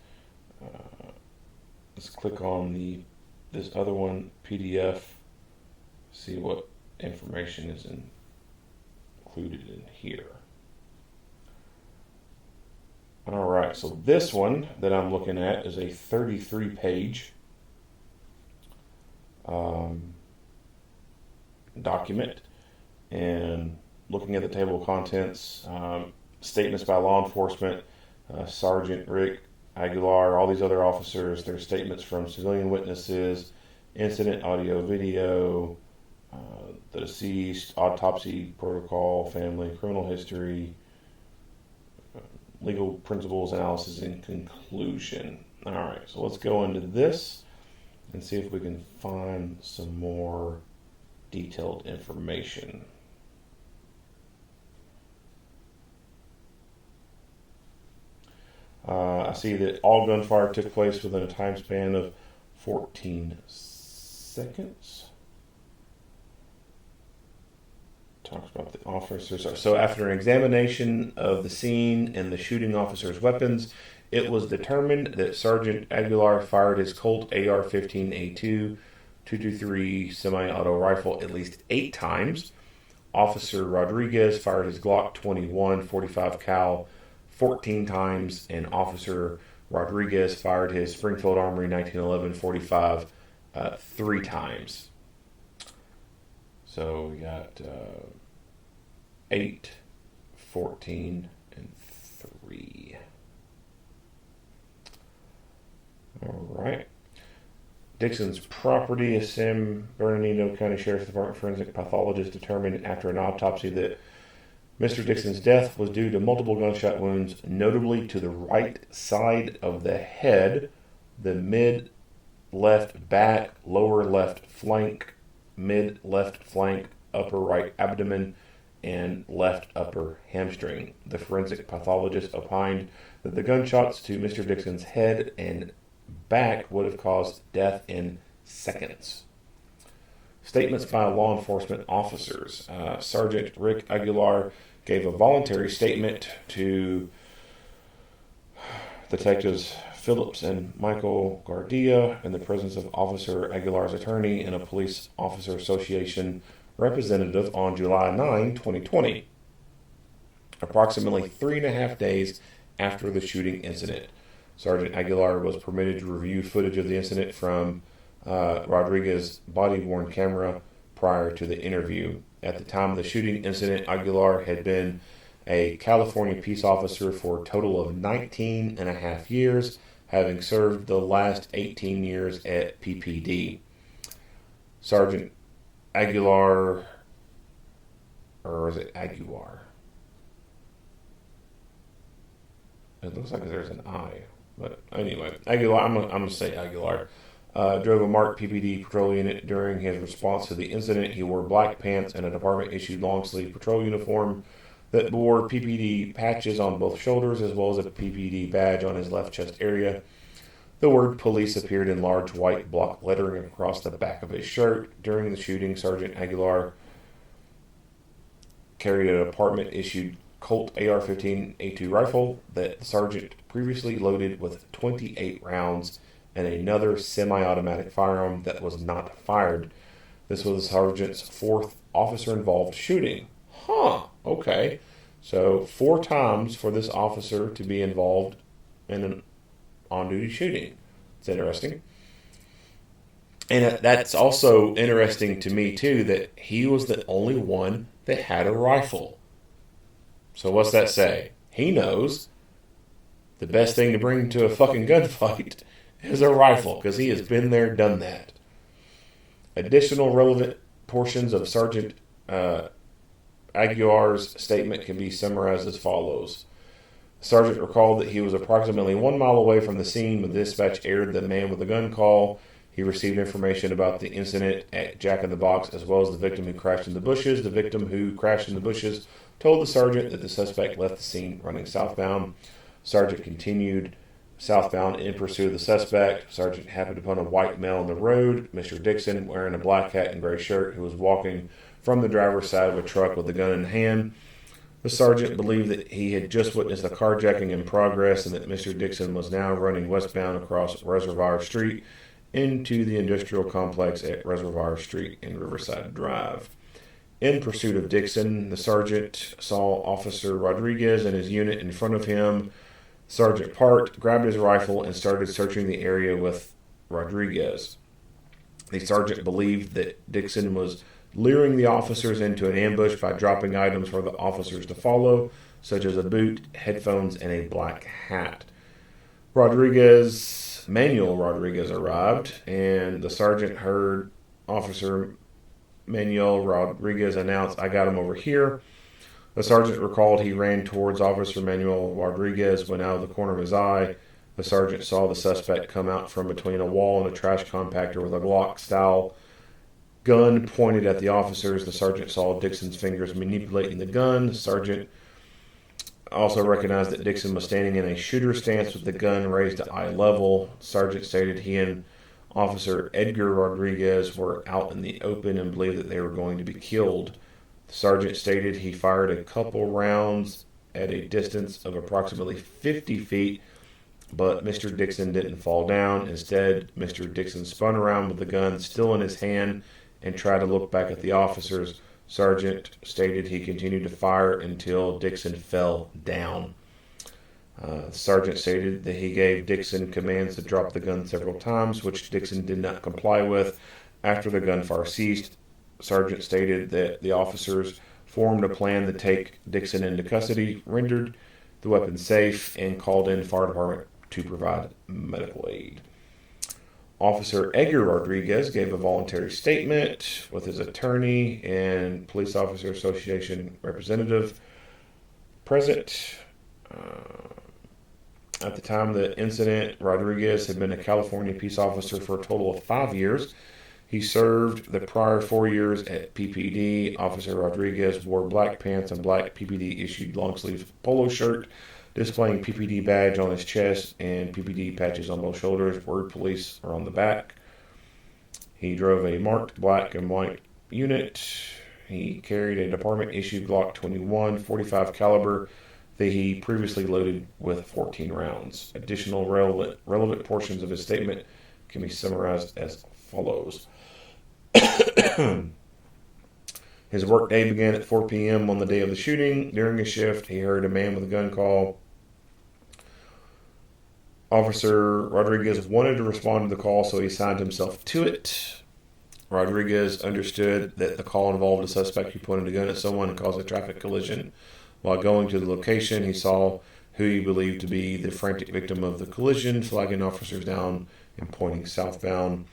Let's click on this other one, PDF. See what information is in included in here. All right, so this one that I'm looking at is a 33-page document, and looking at the table of contents, statements by law enforcement, Sergeant Rick Aguilar, all these other officers, their statements from civilian witnesses, incident audio, video, the deceased, autopsy protocol, family, criminal history, legal principles, analysis, and conclusion. All right, so let's go into this and see if we can find some more detailed information. I see that all gunfire took place within a time span of 14 seconds. Talks about the officers. So after an examination of the scene and the shooting officer's weapons, it was determined that Sergeant Aguilar fired his Colt AR-15A2 .223 semi-auto rifle at least 8 times. Officer Rodriguez fired his Glock 21 45 cal 14 times, and Officer Rodriguez fired his Springfield Armory 1911 45 3 times. So we got 8, 14, and 3. All right. Dixon's property, a San Bernardino County Sheriff's Department forensic pathologist determined after an autopsy that Mr. Dixon's death was due to multiple gunshot wounds, notably to the right side of the head, the mid-left back, lower left flank, mid-left flank, upper right abdomen, and left upper hamstring. The forensic pathologist opined that the gunshots to Mr. Dixon's head and back would have caused death in seconds. Statements by law enforcement officers. Sergeant Rick Aguilar gave a voluntary statement to Detectives Phillips and Michael Gardia in the presence of Officer Aguilar's attorney and a police officer association representative on July 9, 2020, approximately 3.5 days after the shooting incident. Sergeant Aguilar was permitted to review footage of the incident from Rodriguez's body-worn camera prior to the interview. At the time of the shooting incident, Aguilar had been a California peace officer for a total of 19.5 years, having served the last 18 years at PPD. Sergeant Aguilar, or is it Aguilar? It looks like there's an I, but anyway, Aguilar, I'm going to say Aguilar, drove a marked PPD patrol unit during his response to the incident. He wore black pants and a department-issued long-sleeve patrol uniform that bore PPD patches on both shoulders, as well as a PPD badge on his left chest area. The word police appeared in large white block lettering across the back of his shirt. During the shooting, Sergeant Aguilar carried a department-issued Colt AR-15A2 rifle that the sergeant previously loaded with 28 rounds and another semi-automatic firearm that was not fired. This was the sergeant's 4th officer-involved shooting. Okay. So 4 times for this officer to be involved in an on-duty shooting. It's interesting. And that's also interesting to me, too, that he was the only one that had a rifle. So what's that say? He knows the best thing to bring to a fucking gunfight is a rifle, because he has been there, done that. Additional relevant portions of Sergeant Aguilar's statement can be summarized as follows. The sergeant recalled that he was approximately 1 mile away from the scene when dispatch aired the man with the gun call. He received information about the incident at Jack in the Box, as well as the victim who crashed in the bushes. The victim who crashed in the bushes told the sergeant that the suspect left the scene running southbound. Sergeant continued southbound in pursuit of the suspect. Sergeant happened upon a white male on the road, Mr. Dixon, wearing a black hat and gray shirt, who was walking from the driver's side of a truck with a gun in hand. The sergeant believed that he had just witnessed a carjacking in progress and that Mr. Dixon was now running westbound across Reservoir Street into the industrial complex at Reservoir Street and Riverside Drive. In pursuit of Dixon, the sergeant saw Officer Rodriguez and his unit in front of him. Sergeant parked, grabbed his rifle, and started searching the area with Rodriguez. The sergeant believed that Dixon was luring the officers into an ambush by dropping items for the officers to follow, such as a boot, headphones, and a black hat. Manuel Rodriguez arrived, and the sergeant heard Officer Manuel Rodriguez announce, "I got him over here." The sergeant recalled he ran towards Officer Manuel Rodriguez when out of the corner of his eye, the sergeant saw the suspect come out from between a wall and a trash compactor with a Glock-style gun pointed at the officers. The sergeant saw Dixon's fingers manipulating the gun. The sergeant also recognized that Dixon was standing in a shooter stance with the gun raised to eye level. The sergeant stated he and Officer Edgar Rodriguez were out in the open and believed that they were going to be killed. The sergeant stated he fired a couple rounds at a distance of approximately 50 feet, but Mr. Dixon didn't fall down. Instead, Mr. Dixon spun around with the gun still in his hand and tried to look back at the officers. Sergeant stated he continued to fire until Dixon fell down. The sergeant stated that he gave Dixon commands to drop the gun several times, which Dixon did not comply with. After the gunfire ceased, Sergeant stated that the officers formed a plan to take Dixon into custody, rendered the weapon safe, and called in fire department to provide medical aid. Officer Edgar Rodriguez gave a voluntary statement with his attorney and Police Officer Association representative present. At the time of the incident, Rodriguez had been a California peace officer for a total of 5 years. He served the prior 4 years at PPD. Officer Rodriguez wore black pants and black PPD-issued long-sleeve polo shirt, displaying PPD badge on his chest and PPD patches on both shoulders. Word police are on the back. He drove a marked black and white unit. He carried a department-issued Glock 21 .45 caliber that he previously loaded with 14 rounds. Additional relevant portions of his statement can be summarized as follows. His workday began at 4 p.m. on the day of the shooting. During his shift, he heard a man with a gun call. Officer Rodriguez wanted to respond to the call, so he assigned himself to it. Rodriguez understood that the call involved a suspect who pointed a gun at someone and caused a traffic collision. While going to the location, he saw who he believed to be the frantic victim of the collision, flagging officers down and pointing southbound.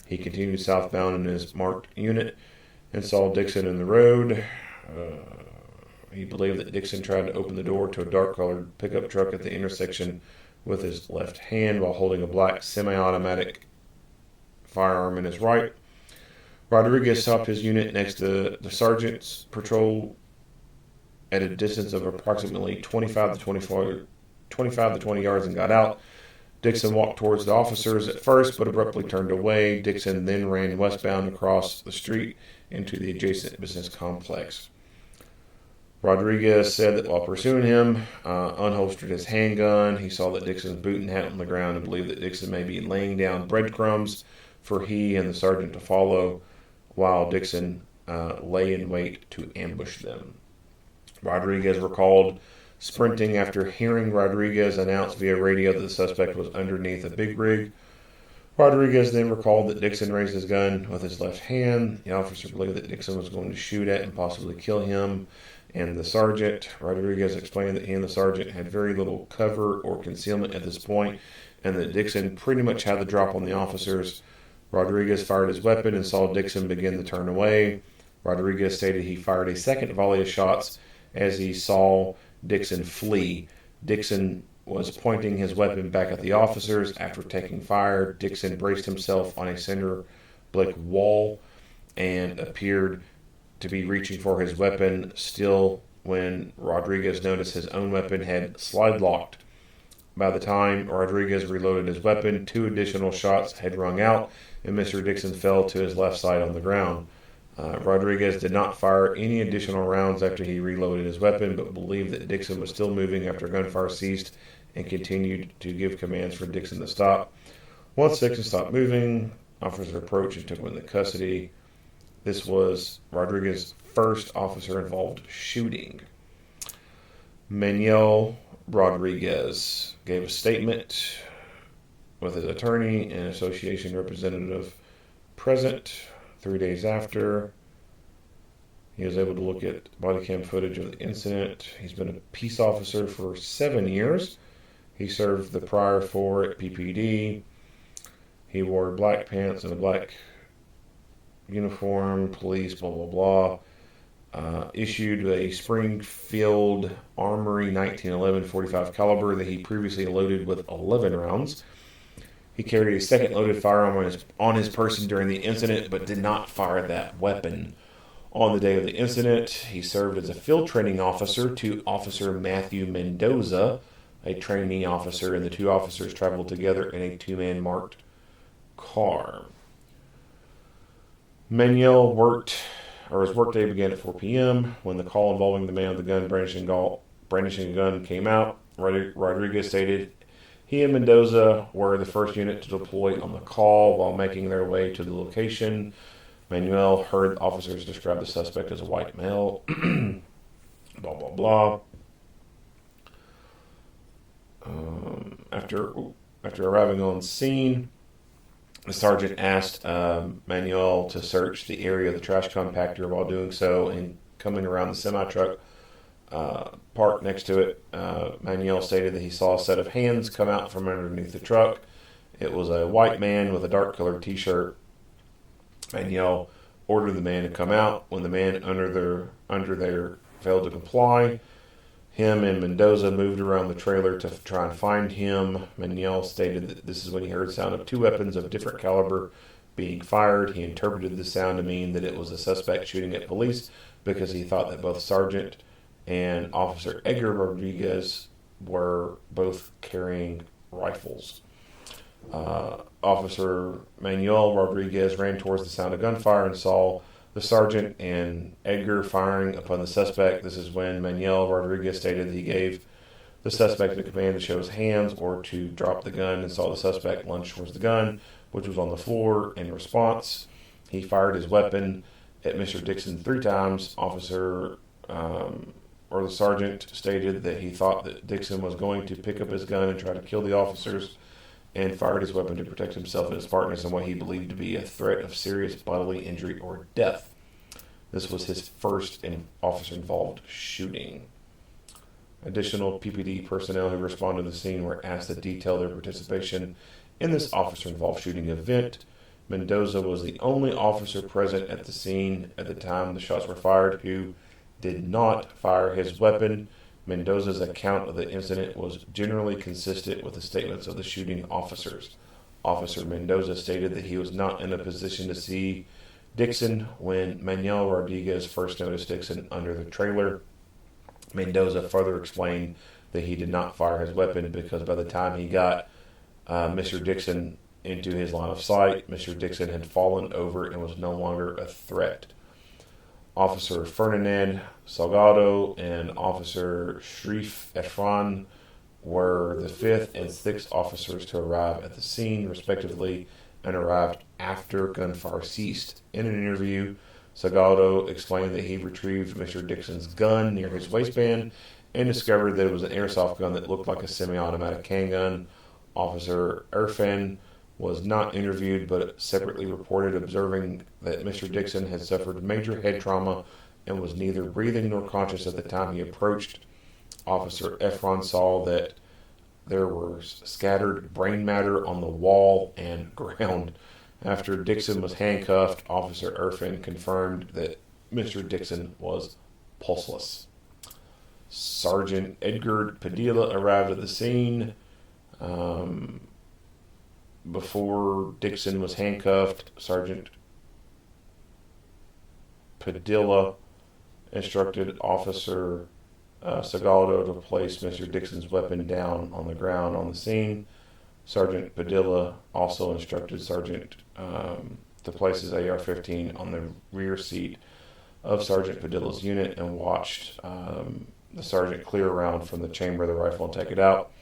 He continued southbound in his marked unit and saw Dixon in the road. He believed that Dixon tried to open the door to a dark-colored pickup truck at the intersection with his left hand while holding a black semi-automatic firearm in his right. Rodriguez stopped his unit next to the sergeant's patrol at a distance of approximately 25 to 20 yards and got out. Dixon walked towards the officers at first, but abruptly turned away. Dixon then ran westbound across the street into the adjacent business complex. Rodriguez said that while pursuing him, unholstered his handgun. He saw that Dixon's boot and hat on the ground and believed that Dixon may be laying down breadcrumbs for he and the sergeant to follow, while Dixon lay in wait to ambush them. Rodriguez recalled sprinting after hearing Rodriguez announce via radio that the suspect was underneath a big rig. Rodriguez then recalled that Dixon raised his gun with his left hand. The officer believed that Dixon was going to shoot at and possibly kill him and the sergeant. Rodriguez explained that he and the sergeant had very little cover or concealment at this point, and that Dixon pretty much had the drop on the officers. Rodriguez fired his weapon and saw Dixon begin to turn away. Rodriguez stated he fired a second volley of shots as he saw Dixon flee. Dixon was pointing his weapon back at the officers. After taking fire, Dixon braced himself on a cinder block wall and appeared to be reaching for his weapon still when Rodriguez noticed his own weapon had slide locked. By the time Rodriguez reloaded his weapon, 2 additional shots had rung out and Mr. Dixon fell to his left side on the ground. Rodriguez did not fire any additional rounds after he reloaded his weapon, but believed that Dixon was still moving after gunfire ceased and continued to give commands for Dixon to stop. Once Dixon stopped moving, officers approached and took him into custody. This was Rodriguez's first officer-involved shooting. Manuel Rodriguez gave a statement with his attorney and association representative present 3 days after. He was able to look at body cam footage of the incident. He's been a peace officer for 7 years. He served the prior 4 at PPD. He wore black pants and a black uniform, police, blah, blah, blah. Issued a Springfield Armory 1911 .45 caliber that he previously loaded with 11 rounds. He carried a second loaded firearm on his person during the incident, but did not fire that weapon. On the day of the incident, he served as a field training officer to Officer Matthew Mendoza, a trainee officer, and the two officers traveled together in a 2-man marked car. Manuel his workday began at 4 p.m. When the call involving the man with the gun brandishing a gun came out. Rodriguez stated he and Mendoza were the first unit to deploy on the call while making their way to the location. Manuel heard officers describe the suspect as a white male. Blah, blah, blah. After arriving on scene, the sergeant asked Manuel to search the area of the trash compactor. While doing so and coming around the semi-truck parked next to it, Manuel stated that he saw a set of hands come out from underneath the truck. It was a white man with a dark-colored T-shirt. Manuel ordered the man to come out. When the man under there failed to comply, him and Mendoza moved around the trailer to try and find him. Manuel stated that this is when he heard the sound of 2 weapons of different caliber being fired. He interpreted the sound to mean that it was a suspect shooting at police because he thought that both Sergeant and Officer Edgar Rodriguez were both carrying rifles. Officer Manuel Rodriguez ran towards the sound of gunfire and saw the sergeant and Edgar firing upon the suspect. This is when Manuel Rodriguez stated that he gave the suspect the command to show his hands or to drop the gun, and saw the suspect lunge towards the gun, which was on the floor. In response, he fired his weapon at Mr. Dixon 3 times. The sergeant stated that he thought that Dixon was going to pick up his gun and try to kill the officers, and fired his weapon to protect himself and his partners in what he believed to be a threat of serious bodily injury or death. This was his first officer-involved shooting. Additional PPD personnel who responded to the scene were asked to detail their participation in this officer-involved shooting event. Mendoza was the only officer present at the scene at the time the shots were fired who did not fire his weapon. Mendoza's account of the incident was generally consistent with the statements of the shooting officers. Officer Mendoza stated that he was not in a position to see Dixon when Manuel Rodriguez first noticed Dixon under the trailer. Mendoza further explained that he did not fire his weapon because by the time he got Mr. Dixon into his line of sight, Mr. Dixon had fallen over and was no longer a threat. Officer Ferdinand Salgado and Officer Sharif Efron were the 5th and 6th officers to arrive at the scene, respectively, and arrived after gunfire ceased. In an interview, Salgado explained that he retrieved Mr. Dixon's gun near his waistband and discovered that it was an airsoft gun that looked like a semi-automatic handgun. Officer Irfan was not interviewed, but separately reported observing that Mr. Dixon had suffered major head trauma and was neither breathing nor conscious at the time he approached. Officer Efron saw that there was scattered brain matter on the wall and ground. After Dixon was handcuffed, Officer Irfan confirmed that Mr. Dixon was pulseless. Sergeant Edgar Padilla arrived at the scene. Before Dixon was handcuffed, Sergeant Padilla instructed Officer Salgado to place Mr. Dixon's weapon down on the ground on the scene. Sergeant Padilla also instructed Sergeant to place his AR-15 on the rear seat of Sergeant Padilla's unit and watched the sergeant clear around from the chamber of the rifle and take it out.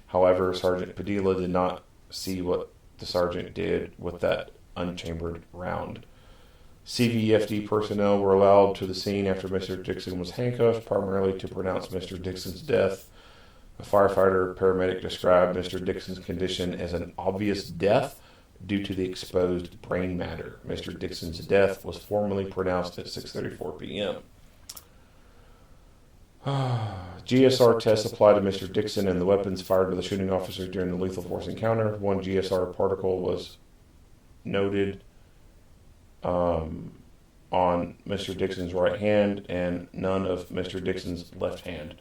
However, Sergeant Padilla did not see what the sergeant did with that unchambered round. CVFD personnel were allowed to the scene after Mr. Dixon was handcuffed, primarily to pronounce Mr. Dixon's death. A firefighter paramedic described Mr. Dixon's condition as an obvious death due to the exposed brain matter. Mr. Dixon's death was formally pronounced at 6:34 p.m. GSR tests applied to Mr. Dixon and the weapons fired to the shooting officer during the lethal force encounter. One GSR particle was noted on Mr. Dixon's right hand and none of Mr. Dixon's left hand.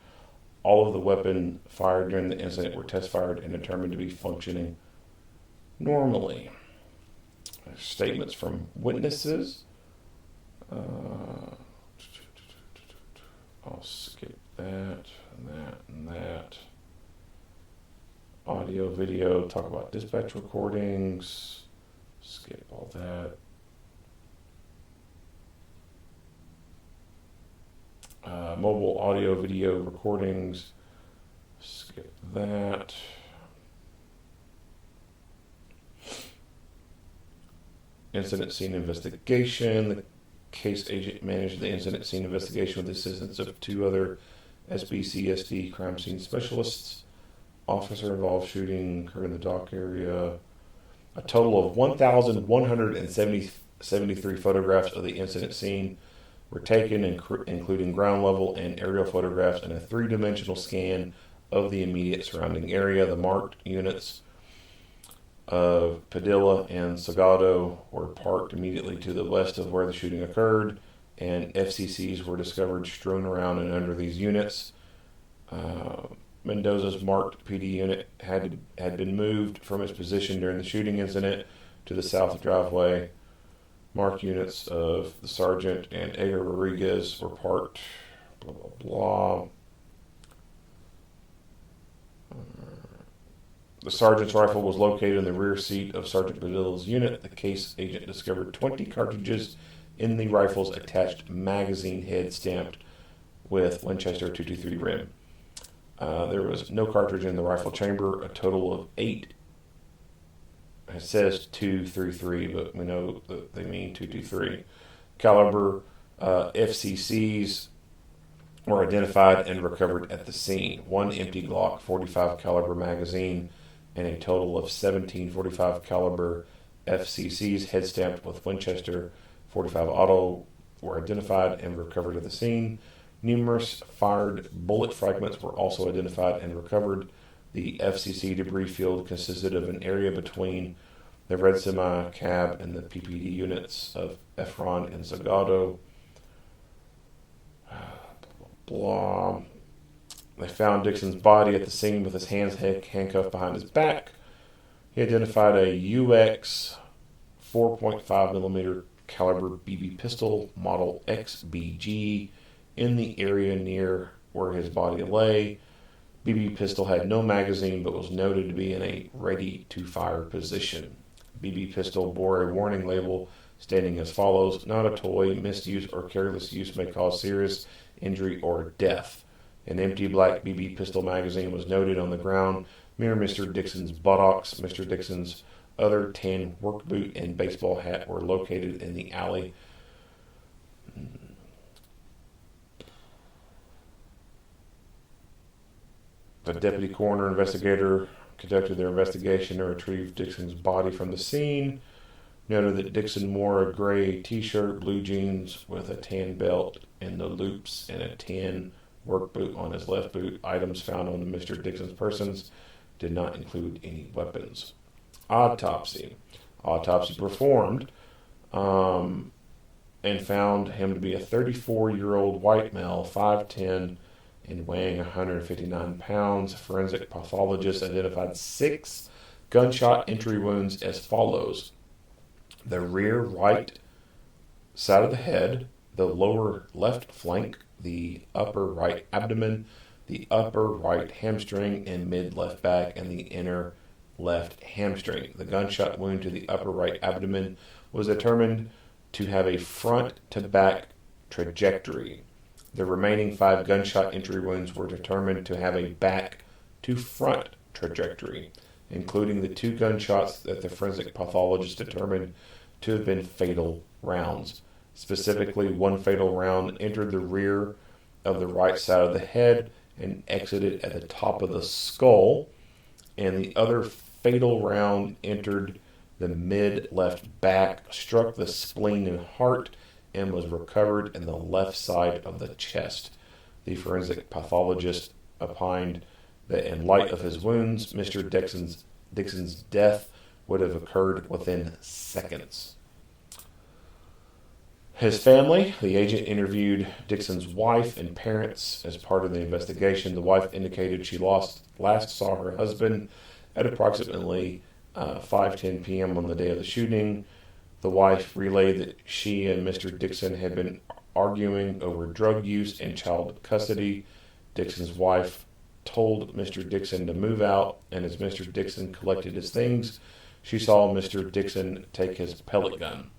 All of the weapons fired during the incident were test fired and determined to be functioning normally. Statements from witnesses. I'll skip that and that and that. Audio, video, talk about dispatch recordings. Skip all that. Mobile audio, video recordings. Skip that. Incident scene investigation. The case agent managed the incident scene investigation with the assistance of 2 other SBCSD crime scene specialists. Officer involved shooting occurred in the dock area. A total of 1,173 photographs of the incident scene were taken, including ground level and aerial photographs, and a 3-dimensional scan of the immediate surrounding area. The marked units of Padilla and Salgado were parked immediately to the west of where the shooting occurred, and FCCs were discovered strewn around and under these units. Mendoza's marked PD unit had been moved from its position during the shooting incident to the south driveway. Marked units of the sergeant and Edgar Rodriguez were parked. Blah, blah, blah. The sergeant's rifle was located in the rear seat of Sergeant Padilla's unit. The case agent discovered 20 cartridges in the rifle's attached magazine head stamped with Winchester .223 rim. There was no cartridge in the rifle chamber. A total of 8. It says 233, but we know that they mean 223. Caliber FCCs were identified and recovered at the scene. 1 empty Glock 45 caliber magazine and a total of 17 45 caliber FCCs head stamped with Winchester 45 auto were identified and recovered at the scene. Numerous fired bullet fragments were also identified and recovered. The FCC debris field consisted of an area between the red semi-cab and the PPD units of Efron and Zagato. Blah. They found Dixon's body at the scene with his hands handcuffed behind his back. He identified a UX 4.5mm caliber BB pistol model XBG in the area near where his body lay. BB pistol had no magazine but was noted to be in a ready-to-fire position. BB pistol bore a warning label stating as follows: "Not a toy. Misuse or careless use may cause serious injury or death." An empty black BB pistol magazine was noted on the ground near Mr. Dixon's buttocks. Mr. Dixon's other tan work boot and baseball hat were located in the alley. The deputy coroner investigator conducted their investigation and retrieved Dixon's body from the scene. Noted that Dixon wore a gray t-shirt, blue jeans with a tan belt in the loops, and a tan work boot on his left boot. Items found on Mr. Dixon's persons did not include any weapons. Autopsy. Autopsy performed and found him to be a 34-year-old white male, 5'10", and weighing 159 pounds. Forensic pathologist identified 6 gunshot entry wounds as follows: the rear right side of the head, the lower left flank, the upper right abdomen, the upper right hamstring and mid left back, and the inner left hamstring. The gunshot wound to the upper right abdomen was determined to have a front to back trajectory. The remaining 5 gunshot entry wounds were determined to have a back to front trajectory, including the 2 gunshots that the forensic pathologist determined to have been fatal rounds. Specifically, one fatal round entered the rear of the right side of the head and exited at the top of the skull, and the other fatal round entered the mid-left back, struck the spleen and heart, and was recovered in the left side of the chest. The forensic pathologist opined that in light of his wounds, Mr. Dixon's death would have occurred within seconds. His family, the agent interviewed Dixon's wife and parents as part of the investigation. The wife indicated she last saw her husband at approximately 5:10 p.m. on the day of the shooting. The wife relayed that she and Mr. Dixon had been arguing over drug use and child custody. Dixon's wife told Mr. Dixon to move out, and as Mr. Dixon collected his things, she saw Mr. Dixon take his pellet gun.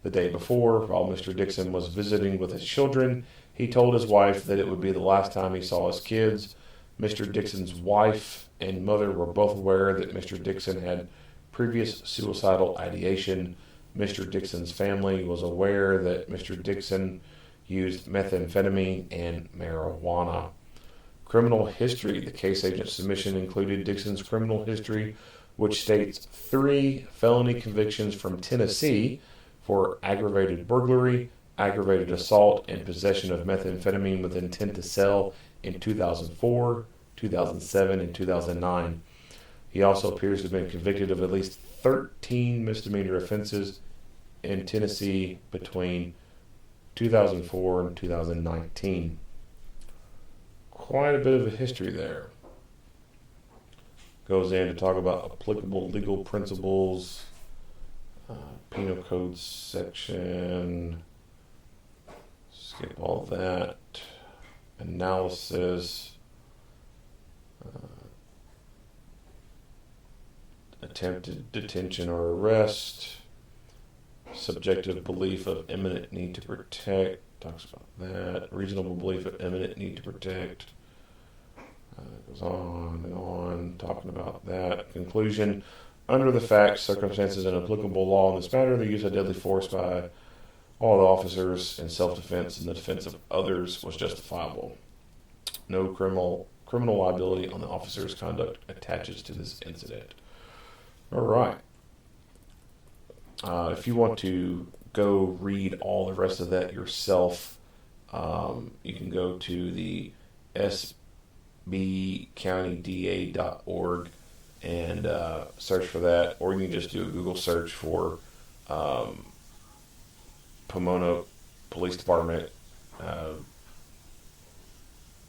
The day before, while Mr. Dixon was visiting with his children, he told his wife that it would be the last time he saw his kids. Mr. Dixon's wife and mother were both aware that Mr. Dixon had previous suicidal ideation. Mr. Dixon's family was aware that Mr. Dixon used methamphetamine and marijuana. Criminal history. The case agent's submission included Dixon's criminal history, which states 3 felony convictions from Tennessee for aggravated burglary, aggravated assault, and possession of methamphetamine with intent to sell in 2004, 2007, and 2009. He also appears to have been convicted of at least 13 misdemeanor offenses in Tennessee between 2004 and 2019. Quite a bit of a history there. Goes in to talk about applicable legal principles, penal code section, skip all that, analysis, attempted detention or arrest, subjective belief of imminent need to protect, talks about that, reasonable belief of imminent need to protect, goes on and on, talking about that. Conclusion, under the facts, circumstances, and applicable law in this matter, the use of deadly force by all the officers in self-defense and the defense of others was justifiable. No criminal liability on the officer's conduct attaches to this incident. All right. If you want to go read all the rest of that yourself, you can go to the sbcountyda.org and search for that, or you can just do a Google search for Pomono Police Department,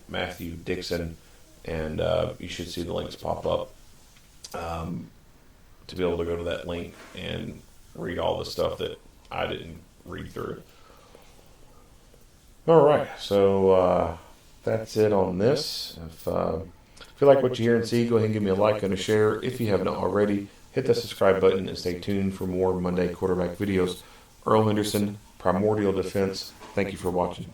Matthew Dixon, and you should see the links pop up to be able to go to that link and read all the stuff that I didn't read through. All right, so that's it on this. If you like what you hear and see, go ahead and give me a like and a share. If you have not already, hit the subscribe button and stay tuned for more Monday quarterback videos. Earl Henderson, Primordial Defense. Thank you for watching.